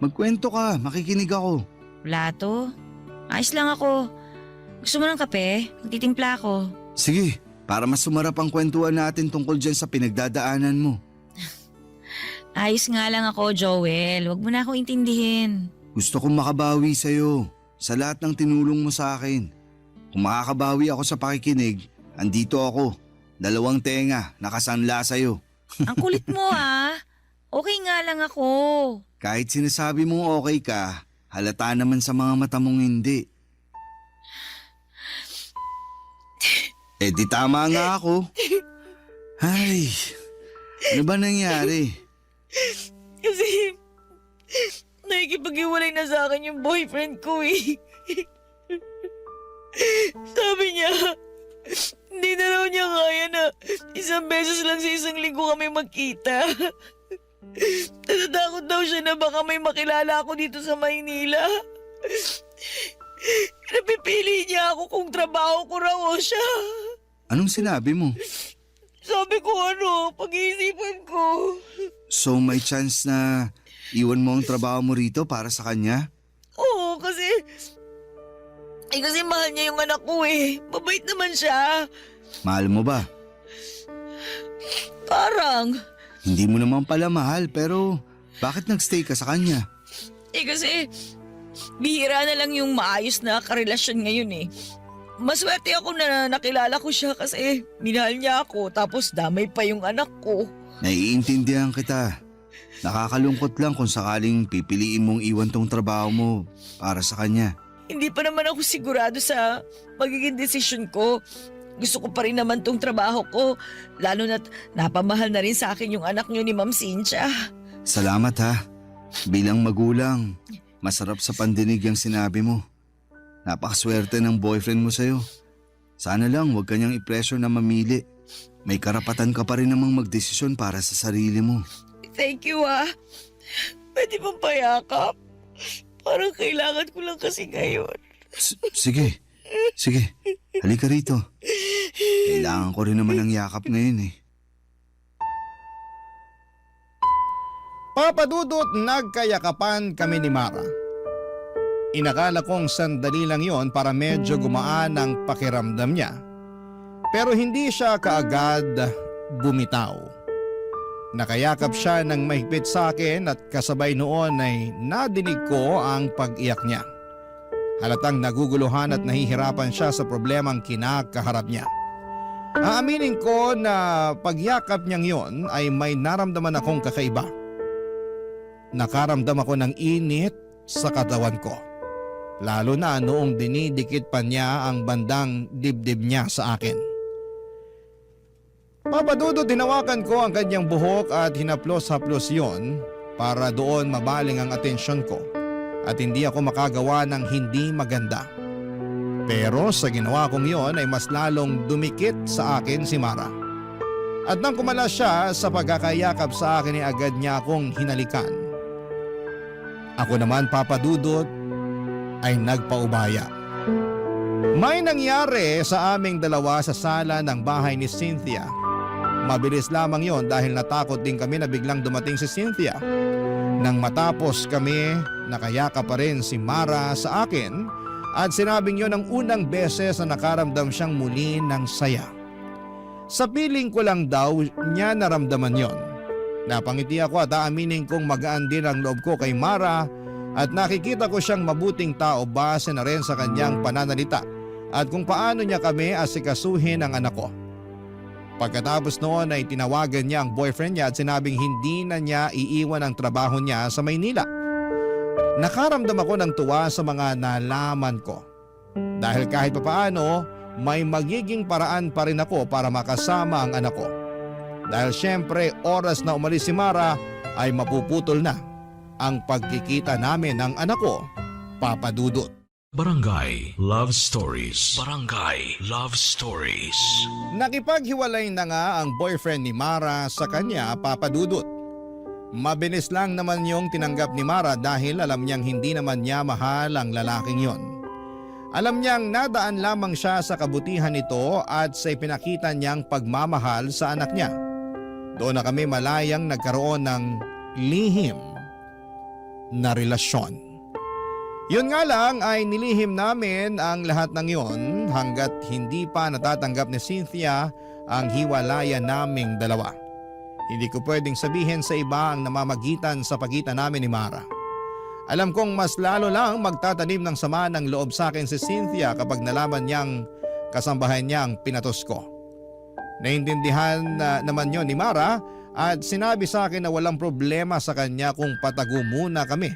Magkwento ka, makikinig ako. Wala to. Ayos lang ako. Gusto mo ng kape? Magtitimpla ako. Sige, para mas sumarap ang kwentuhan natin tungkol dyan sa pinagdadaanan mo. Ayos nga lang ako, Joel. Huwag mo na ako intindihin. Gusto kong makabawi sa'yo sa lahat ng tinulong mo sa akin. Kung makakabawi ako sa pakikinig, andito ako. 2 tenga, nakasanla sa'yo. Ang kulit mo Okay nga lang ako. Kahit sinasabi mong okay ka, halata naman sa mga mata mong hindi. Eh di tama nga ako. Ay, ano ba nangyari? Kasi nakikipag-iwalay na sa akin yung boyfriend ko eh. Sabi niya, hindi na raw niya kaya na isang beses lang sa isang linggo kami magkita. Natatakot daw siya na baka may makilala ako dito sa Maynila. Napipili niya ako kung trabaho ko raw o siya. Anong sinabi mo? Sabi ko pag-iisipan ko. So may chance na iwan mo ang trabaho mo rito para sa kanya? Oo, kasi mahal niya yung anak ko eh. Mabait naman siya. Mahal mo ba? Parang. Hindi mo naman pala mahal pero bakit nagstay ka sa kanya? Kasi bihira na lang yung maayos na karelasyon ngayon eh. Maswerte ako na nakilala ko siya kasi minahal niya ako tapos damay pa yung anak ko. Naiintindihan kita. Nakakalungkot lang kung sakaling pipiliin mong iwan tong trabaho mo para sa kanya. Hindi pa naman ako sigurado sa magiging desisyon ko. Gusto ko pa rin naman tong trabaho ko. Lalo na't napamahal na rin sa akin yung anak niyo ni Ma'am Cynthia. Salamat ha. Bilang magulang, masarap sa pandinig yung sinabi mo. Napakaswerte ng boyfriend mo sa'yo. Sana lang huwag kanyang i-pressure na mamili. May karapatan ka pa rin namang magdesisyon para sa sarili mo. Thank you Pwede bang payakap? Parang kailangan ko lang kasi ngayon. Sige. Halika rito. Kailangan ko rin naman ng yakap ngayon eh. Papadudot, nagkayakapan kami ni Mara. Inakala kong sandali lang yon para medyo gumaan ang pakiramdam niya. Pero hindi siya kaagad bumitaw. Nakayakap siya ng mahigpit sa akin at kasabay noon ay nadinig ko ang pag-iyak niya. Halatang naguguluhan at nahihirapan siya sa problemang kinakaharap niya. Aaminin ko na pagyakap niyang yon ay may naramdaman akong kakaiba. Nakaramdam ako ng init sa katawan ko. Lalo na noong dinidikit pa niya ang bandang dibdib niya sa akin. Papadudot, hinawakan ko ang kanyang buhok at hinaplos-haplos yon para doon mabaling ang atensyon ko at hindi ako makagawa ng hindi maganda. Pero sa ginawa kong yon ay mas lalong dumikit sa akin si Mara. At nang kumala siya sa pagkakayakap sa akin ay agad niya akong hinalikan. Ako naman, Papadudot, ay nagpaubaya. May nangyari sa aming dalawa sa sala ng bahay ni Cynthia. Mabilis lamang yon dahil natakot din kami na biglang dumating si Cynthia. Nang matapos kami, nakayaka pa rin si Mara sa akin at sinabing yon ang unang beses na nakaramdam siyang muli ng saya. Sa piling ko lang daw niya naramdaman yon. Napangiti ako at aaminin kong magaan din ang loob ko kay Mara at nakikita ko siyang mabuting tao base na rin sa kanyang pananalita at kung paano niya kami asikasuhin ang anak ko. Pagkatapos noon ay tinawagan niya ang boyfriend niya at sinabing hindi na niya iiwan ang trabaho niya sa Maynila. Nakaramdam ako ng tuwa sa mga nalaman ko. Dahil kahit papaano, may magiging paraan pa rin ako para makasama ang anak ko. Dahil syempre oras na umalis si Mara ay mapuputol na ang pagkikita namin ng anak ko, Papadudot. Barangay Love Stories. Barangay Love Stories. Nakipaghiwalay na nga ang boyfriend ni Mara sa kanya, Papadudot. Mabilis lang naman yung tinanggap ni Mara dahil alam niyang hindi naman niya mahal ang lalaking yon. Alam niyang nadaan lamang siya sa kabutihan nito at sa ipinakita niyang pagmamahal sa anak niya. Doon na kami malayang nagkaroon ng lihim na relasyon. Yun nga lang ay nilihim namin ang lahat ng yon hanggat hindi pa natatanggap ni Cynthia ang hiwalayan naming dalawa. Hindi ko pwedeng sabihin sa iba ang namamagitan sa pagitan namin ni Mara. Alam kong mas lalo lang magtatanim ng sama ng loob sa akin si Cynthia kapag nalaman niyang kasambahan niya ang pinatos ko. Naintindihan naman yon ni Mara at sinabi sa akin na walang problema sa kanya kung patago muna kami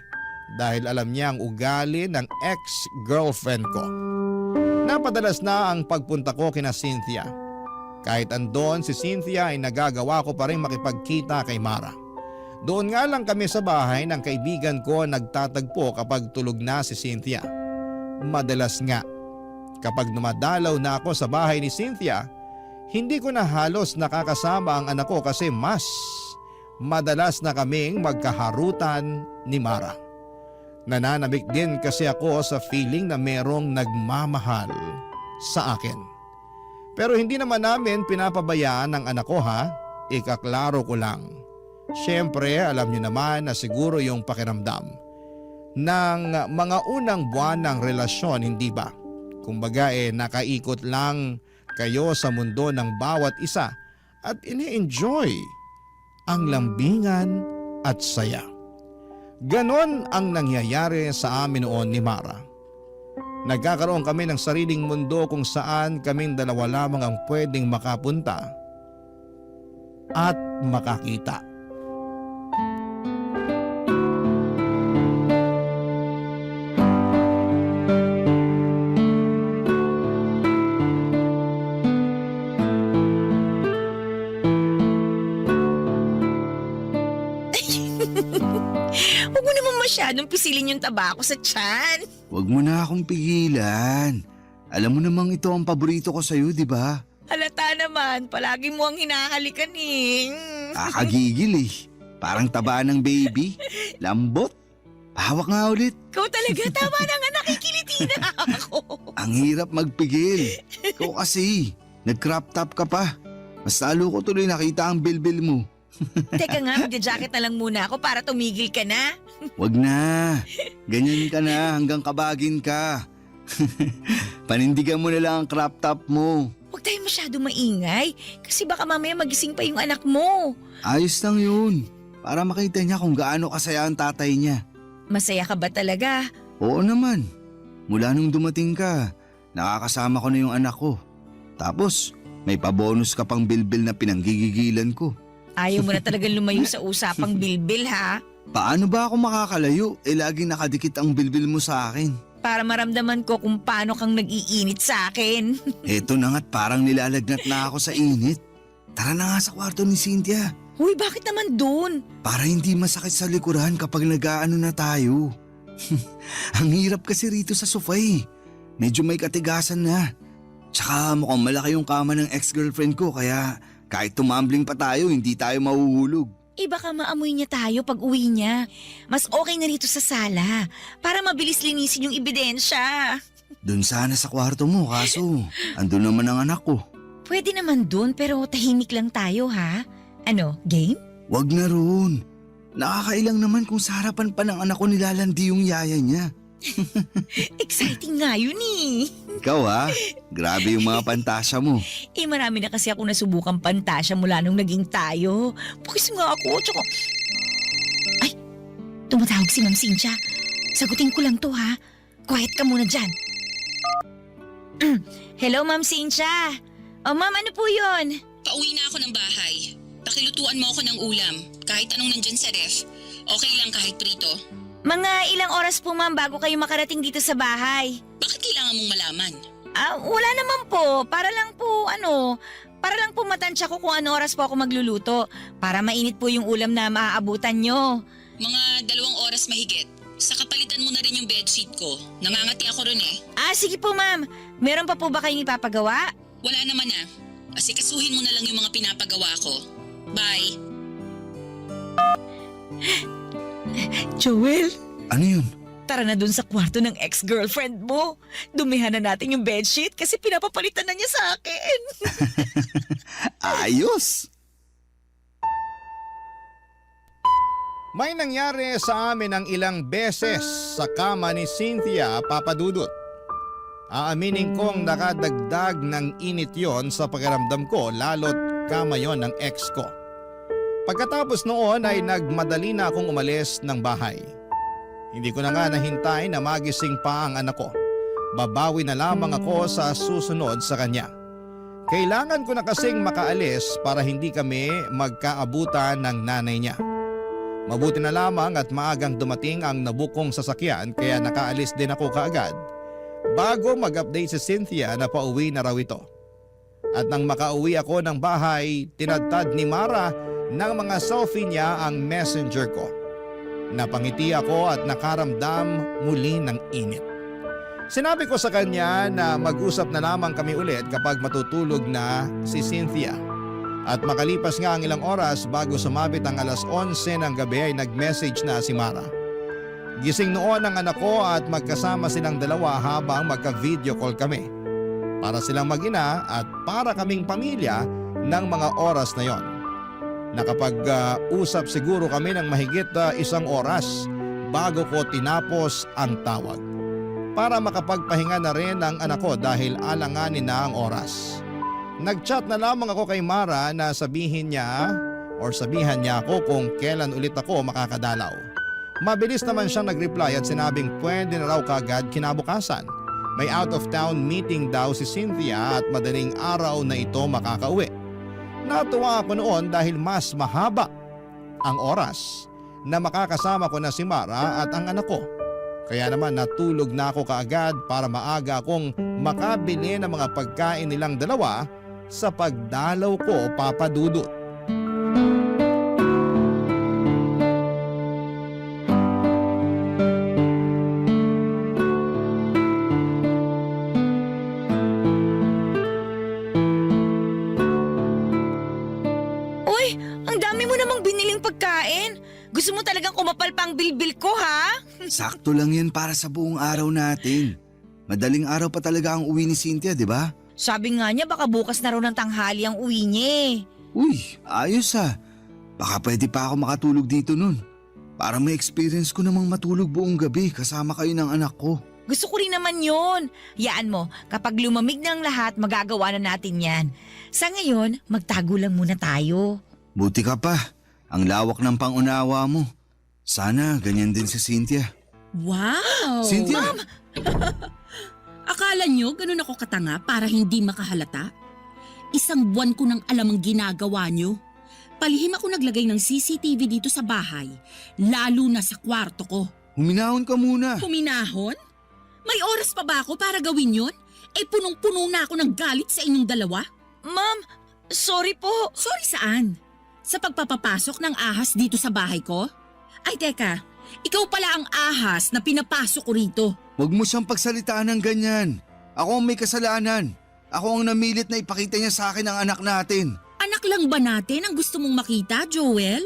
dahil alam niya ang ugali ng ex-girlfriend ko. Napadalas na ang pagpunta ko kina Cynthia. Kahit andon si Cynthia ay nagagawa ko pa rin makipagkita kay Mara. Doon nga lang kami sa bahay ng kaibigan ko nagtatagpo kapag tulog na si Cynthia. Madalas nga, kapag dumadalaw na ako sa bahay ni Cynthia, hindi ko na halos nakakasama ang anak ko kasi mas madalas na kaming magkaharutan ni Mara. Nananabik din kasi ako sa feeling na merong nagmamahal sa akin. Pero hindi naman namin pinapabayaan ang anak ko ha, ikaklaro ko lang. Siyempre alam niyo naman na siguro yung pakiramdam ng mga unang buwan ng relasyon, hindi ba? Kumbaga nakaikot lang kayo sa mundo ng bawat isa at ini-enjoy ang lambingan at saya. Ganon ang nangyayari sa amin noon ni Mara. Nagkakaroon kami ng sariling mundo kung saan kaming dalawa lamang ang pwedeng makapunta at makakita. Huwag mo naman masyadong pisilin yung tabako sa tiyan. Huwag mo na akong pigilan. Alam mo namang ito ang paborito ko sa'yo, di ba? Halata naman, palagi mo ang hinahalikan eh. Kakagigil eh. Parang taba ng baby. Lambot. Hawak nga ulit. Ikaw talaga, tama na nga, nakikiliti na ako. Ang hirap magpigil. Ikaw kasi, nag-crop top ka pa. Mas lalo ko tuloy nakita ang bilbil mo. Teka nga, magja-jacket na lang muna ako para tumigil ka na. Wag na. Ganyan ka na hanggang kabagin ka. Panindigan mo na lang ang crop top mo. Huwag tayo masyado maingay kasi baka mamaya magising pa yung anak mo. Ayos lang yun. Para makita niya kung gaano kasaya ang tatay niya. Masaya ka ba talaga? Oo naman. Mula nung dumating ka, nakakasama ko na yung anak ko. Tapos, may pabonus ka pang bilbil na pinanggigigilan ko. Ayaw mo na talagang lumayo sa usapang bilbil ha? Paano ba ako makakalayo? Laging nakadikit ang bilbil mo sa akin. Para maramdaman ko kung paano kang nag-iinit sa akin. Eto na nga't parang nilalagnat na ako sa init. Tara na nga sa kwarto ni Cynthia. Huy, bakit naman doon? Para hindi masakit sa likuran kapag nag-aano na tayo. Ang hirap kasi rito sa sofa eh. Medyo may katigasan na. Tsaka mukhang malaki yung kama ng ex-girlfriend ko kaya kahit tumambling pa tayo hindi tayo mahuhulog. Baka maamoy niya tayo pag uwi niya. Mas okay na rito sa sala para mabilis linisin yung ebidensya. Doon sana sa kwarto mo kaso andun naman ang anak ko. Pwede naman doon pero tahimik lang tayo ha? Ano, game? Wag na roon. Nakakailang naman kung sa harapan pa ng anak ko nilalandi yung yaya niya. Exciting nga yun eh. Ikaw ha, grabe yung mga pantasya mo. Marami na kasi ako nasubukang pantasya mula nung naging tayo. Pukis nga ako, tsaka... Ay, tumatawag si Ma'am Cynthia. Sagutin ko lang to ha. Quiet ka muna dyan. Hello, Ma'am Cynthia. Oh, Ma'am, ano po yun? Pauwi na ako ng bahay. Pakilutuan mo ako ng ulam. Kahit anong nandyan sa ref. Okay lang kahit prito. Mga ilang oras po, Ma'am, bago kayo makarating dito sa bahay. Bakit kailangan mong malaman? Wala naman po. Para lang po matansya ko kung ano oras po ako magluluto. Para mainit po yung ulam na maaabutan nyo. Mga 2 oras mahigit. Sa kapalitan mo na rin yung bedsheet ko. Nangangati ako ron eh. Sige po, Ma'am. Meron pa po ba kayong ipapagawa? Wala naman na. Asikasuhin mo na lang yung mga pinapagawa ko. Bye. Joel, Ano yun? tara na dun sa kwarto ng ex-girlfriend mo. Dumihan na natin yung bedsheet kasi pinapapalitan na niya sa akin. Ayos! May nangyari sa amin ng ilang beses sa kama ni Cynthia, Papa Dudut. Aaminin kong nakadagdag ng init yon sa pakiramdam ko lalo't kama yon ng ex ko. Pagkatapos noon ay nagmadali na akong umalis ng bahay. Hindi ko na nga nahintay na magising pa ang anak ko. Babawi na lamang ako sa susunod sa kanya. Kailangan ko na kasing makaalis para hindi kami magkaabutan ng nanay niya. Mabuti na lamang at maagang dumating ang nabukong sasakyan kaya nakaalis din ako kaagad bago mag-update si Cynthia na pauwi na raw ito. At nang makauwi ako ng bahay, tinadtad ni Mara ng mga selfie niya ang messenger ko. Napangiti ako at nakaramdam muli ng init. Sinabi ko sa kanya na mag-usap na lamang kami ulit kapag matutulog na si Cynthia. At makalipas nga ang ilang oras bago sumabit ang 11:00 ng gabi ay nag-message na si Mara. Gising noon ang anak ko at magkasama silang dalawa habang magka-video call kami. Para silang mag-ina at para kaming pamilya ng mga oras na yon. Nakapag-usap siguro kami ng mahigit 1 oras bago ko tinapos ang tawag. Para makapagpahinga na rin ang anak ko dahil alanganin na ang oras. Nag-chat na lamang ako kay Mara na sabihan niya ako kung kailan ulit ako makakadalaw. Mabilis naman siyang nag-reply at sinabing pwede na raw kagad kinabukasan. May out of town meeting daw si Cynthia at madaling araw na ito makakauwi. Natuwa ako noon dahil mas mahaba ang oras na makakasama ko na si Mara at ang anak ko. Kaya naman natulog na ako kaagad para maaga akong makabili ng mga pagkain nilang dalawa sa pagdalaw ko, Papa Dudut. Gusto mo talagang kumapal pang bilbil ko, ha? Sakto lang yan para sa buong araw natin. Madaling araw pa talaga ang uwi ni Cynthia, di ba? Sabi nga niya baka bukas na raw ng tanghali ang uwi niya eh. Uy, ayos ah. Baka pwede pa ako makatulog dito nun. Para may experience ko namang matulog buong gabi kasama kayo ng anak ko. Gusto ko rin naman yun. Yaan mo, kapag lumamig na ang lahat, magagawa na natin yan. Sa ngayon, magtago lang muna tayo. Buti ka pa. Ang lawak ng pangunawa mo. Sana ganyan din si Cynthia. Wow! Cynthia! Ma'am! Akala nyo ganun ako katanga para hindi makahalata? 1 buwan ko nang alam ang ginagawa nyo. Palihim ako naglagay ng CCTV dito sa bahay, lalo na sa kwarto ko. Huminahon ka muna. Huminahon? May oras pa ba ako para gawin yun? Eh punong-puno na ako ng galit sa inyong dalawa. Ma'am, sorry po. Sorry saan? Sa pagpapapasok ng ahas dito sa bahay ko? Ay teka, ikaw pala ang ahas na pinapasok ko rito. Huwag mo siyang pagsalitaan ng ganyan. Ako ang may kasalanan. Ako ang namilit na ipakita niya sa akin ang anak natin. Anak lang ba natin ang gusto mong makita, Joel?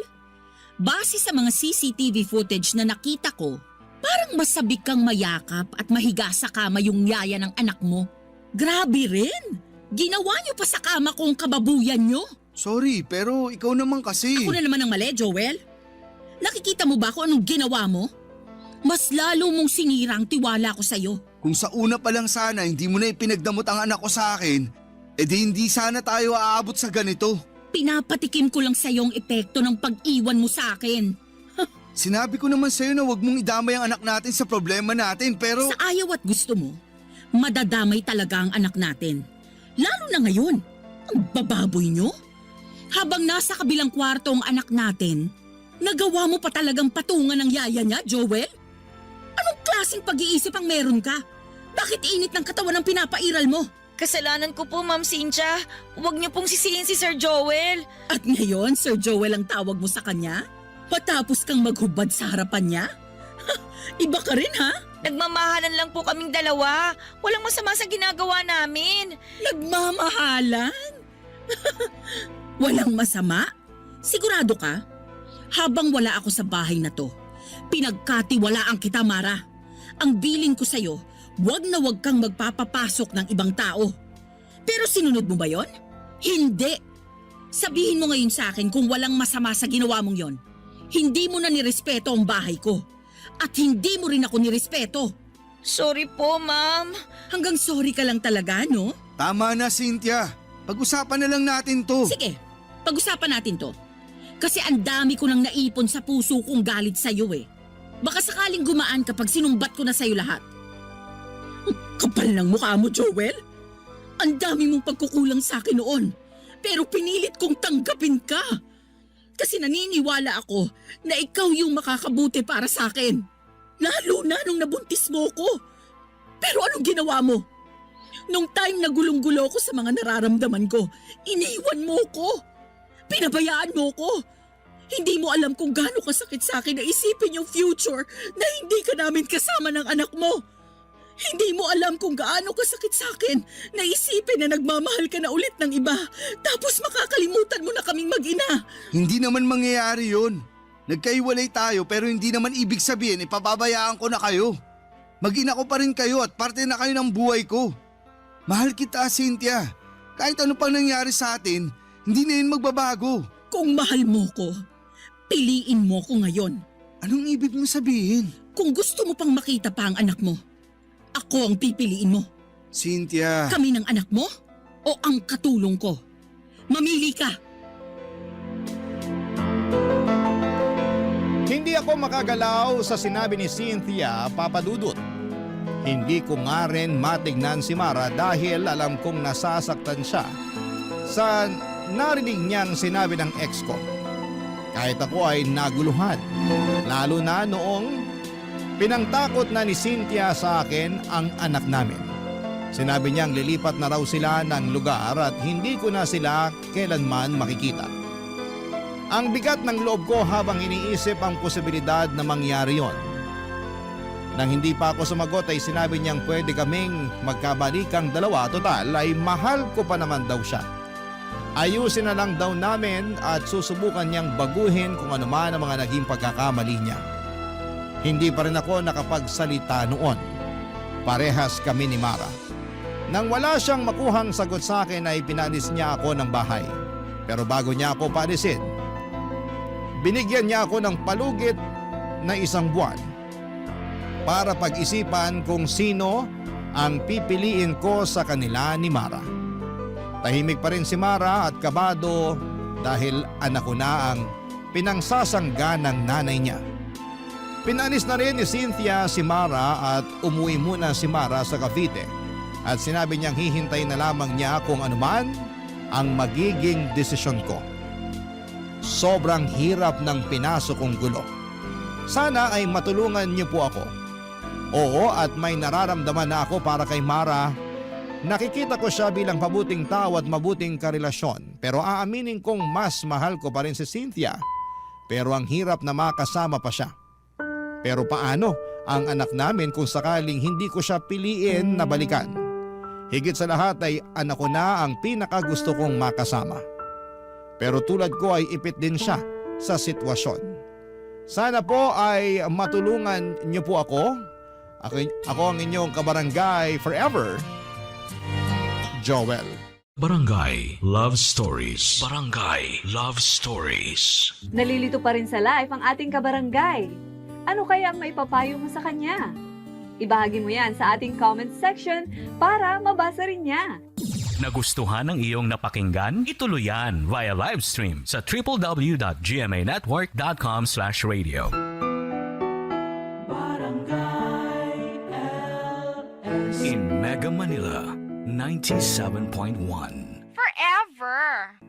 Base sa mga CCTV footage na nakita ko, parang masabik kang mayakap at mahiga sa kama yung yaya ng anak mo. Grabe rin! Ginawa niyo pa sa kama kong kababuyan niyo. Sorry, pero ikaw naman kasi. Ako na naman ang mali, Joel. Nakikita mo ba kung anong ginawa mo? Mas lalo mong sinira ang tiwala ko sa'yo. Kung sa una pa lang sana hindi mo na ipinagdamot ang anak ko sa akin, edi hindi sana tayo aabot sa ganito. Pinapatikim ko lang sa'yo ang epekto ng pag-iwan mo sa akin. Sinabi ko naman sa'yo na huwag mong idamay ang anak natin sa problema natin, pero… Sa ayaw at gusto mo, madadamay talaga ang anak natin. Lalo na ngayon, ang bababoy nyo. Habang nasa kabilang kwarto ang anak natin, nagawa mo pa talagang patungan ng yaya niya, Joel? Anong klaseng pag-iisip ang meron ka? Bakit init ng katawan ang pinapairal mo? Kasalanan ko po, Ma'am Cynthia. Huwag niyo pong sisihin si Sir Joel. At ngayon, Sir Joel ang tawag mo sa kanya? Matapos kang maghubad sa harapan niya? Iba ka rin, ha? Nagmamahalan lang po kaming dalawa. Walang masama sa ginagawa namin. Nagmamahalan? Walang masama? Sigurado ka? Habang wala ako sa bahay na to, pinagkatiwalaan kita, Mara. Ang biling ko sa'yo, wag na wag kang magpapapasok ng ibang tao. Pero sinunod mo ba yon? Hindi. Sabihin mo ngayon sa akin kung walang masama sa ginawa mong yon. Hindi mo na nirespeto ang bahay ko. At hindi mo rin ako nirespeto. Sorry po, Ma'am. Hanggang sorry ka lang talaga, no? Tama na, Cynthia. Pag-usapan na lang natin to. Sige, pag-usapan natin to. Kasi ang dami ko nang naipon sa puso kong galit sa'yo eh. Baka sakaling gumaan kapag sinumbat ko na sa'yo lahat. Kapal ng mukha mo, Joel. Ang dami mong pagkukulang sa akin noon. Pero pinilit kong tanggapin ka. Kasi naniniwala ako na ikaw yung makakabuti para sa akin. Lalo na nung nabuntis mo ko. Pero anong ginawa mo? Nung time na gulong-gulo ko sa mga nararamdaman ko, iniwan mo ko. Pinabayaan mo ko. Hindi mo alam kung gaano kasakit sa akin na isipin yung future na hindi ka namin kasama ng anak mo. Hindi mo alam kung gaano kasakit sa akin na isipin na nagmamahal ka na ulit ng iba tapos makakalimutan mo na kaming mag-ina. Hindi naman mangyayari yun. Nagkaiwalay tayo pero hindi naman ibig sabihin ipababayaan ko na kayo. Mag-ina ko pa rin kayo at parte na kayo ng buhay ko. Mahal kita, Cynthia. Kahit ano pang nangyari sa atin, hindi na yun magbabago. Kung mahal mo ko, piliin mo ko ngayon. Anong ibig mo sabihin? Kung gusto mo pang makita pa ang anak mo, ako ang pipiliin mo. Cynthia. Kami ng anak mo o ang katulong ko? Mamili ka. Hindi ako makagalaw sa sinabi ni Cynthia, Papa Dudut. Hindi ko nga rin matignan si Mara dahil alam kong nasasaktan siya sa narinig niyang sinabi ng ex ko. Kahit ako ay naguluhan, lalo na noong pinangtakot na ni Cynthia sa akin ang anak namin. Sinabi niyang lilipat na raw sila ng lugar at hindi ko na sila kailanman makikita. Ang bigat ng loob ko habang iniisip ang posibilidad na mangyari yon. Nang hindi pa ako sumagot ay sinabi niyang pwede kaming magkabalikang dalawa, total ay mahal ko pa naman daw siya. Ayusin na lang daw namin at susubukan niyang baguhin kung ano man ang mga naging pagkakamali niya. Hindi pa rin ako nakapagsalita noon. Parehas kami ni Mara. Nang wala siyang makuhang sagot sa akin ay pinalis niya ako ng bahay. Pero bago niya ako paalisin, binigyan niya ako ng palugit na 1 buwan para pag-isipan kung sino ang pipiliin ko sa kanila ni Mara. Tahimik pa rin si Mara at kabado dahil anak ko na ang pinangsasangga ng nanay niya. Pinalis na rin ni Cynthia si Mara at umuwi muna si Mara sa Cavite at sinabi niyang hihintay na lamang niya kung anuman ang magiging desisyon ko. Sobrang hirap ng pinasok kong gulo. Sana ay matulungan niyo po ako. Oo, at may nararamdaman na ako para kay Mara. Nakikita ko siya bilang mabuting tao at mabuting karelasyon. Pero aaminin kong mas mahal ko pa rin si Cynthia. Pero ang hirap na makasama pa siya. Pero paano ang anak namin kung sakaling hindi ko siya piliin na balikan? Higit sa lahat ay anak ko na ang pinakagusto kong makasama. Pero tulad ko ay ipit din siya sa sitwasyon. Sana po ay matulungan niyo po ako. Ako ang inyong kabarangay forever, Joel. Barangay Love Stories. Barangay Love Stories. Nalilito pa rin sa life ang ating kabarangay. Ano kaya ang maipapayo mo sa kanya? Ibahagi mo yan sa ating comment section para mabasa rin niya. Nagustuhan ng iyong napakinggan? Ituloy yan via live stream sa www.gmanetwork.com/radio. In Mega Manila, 97.1. Forever!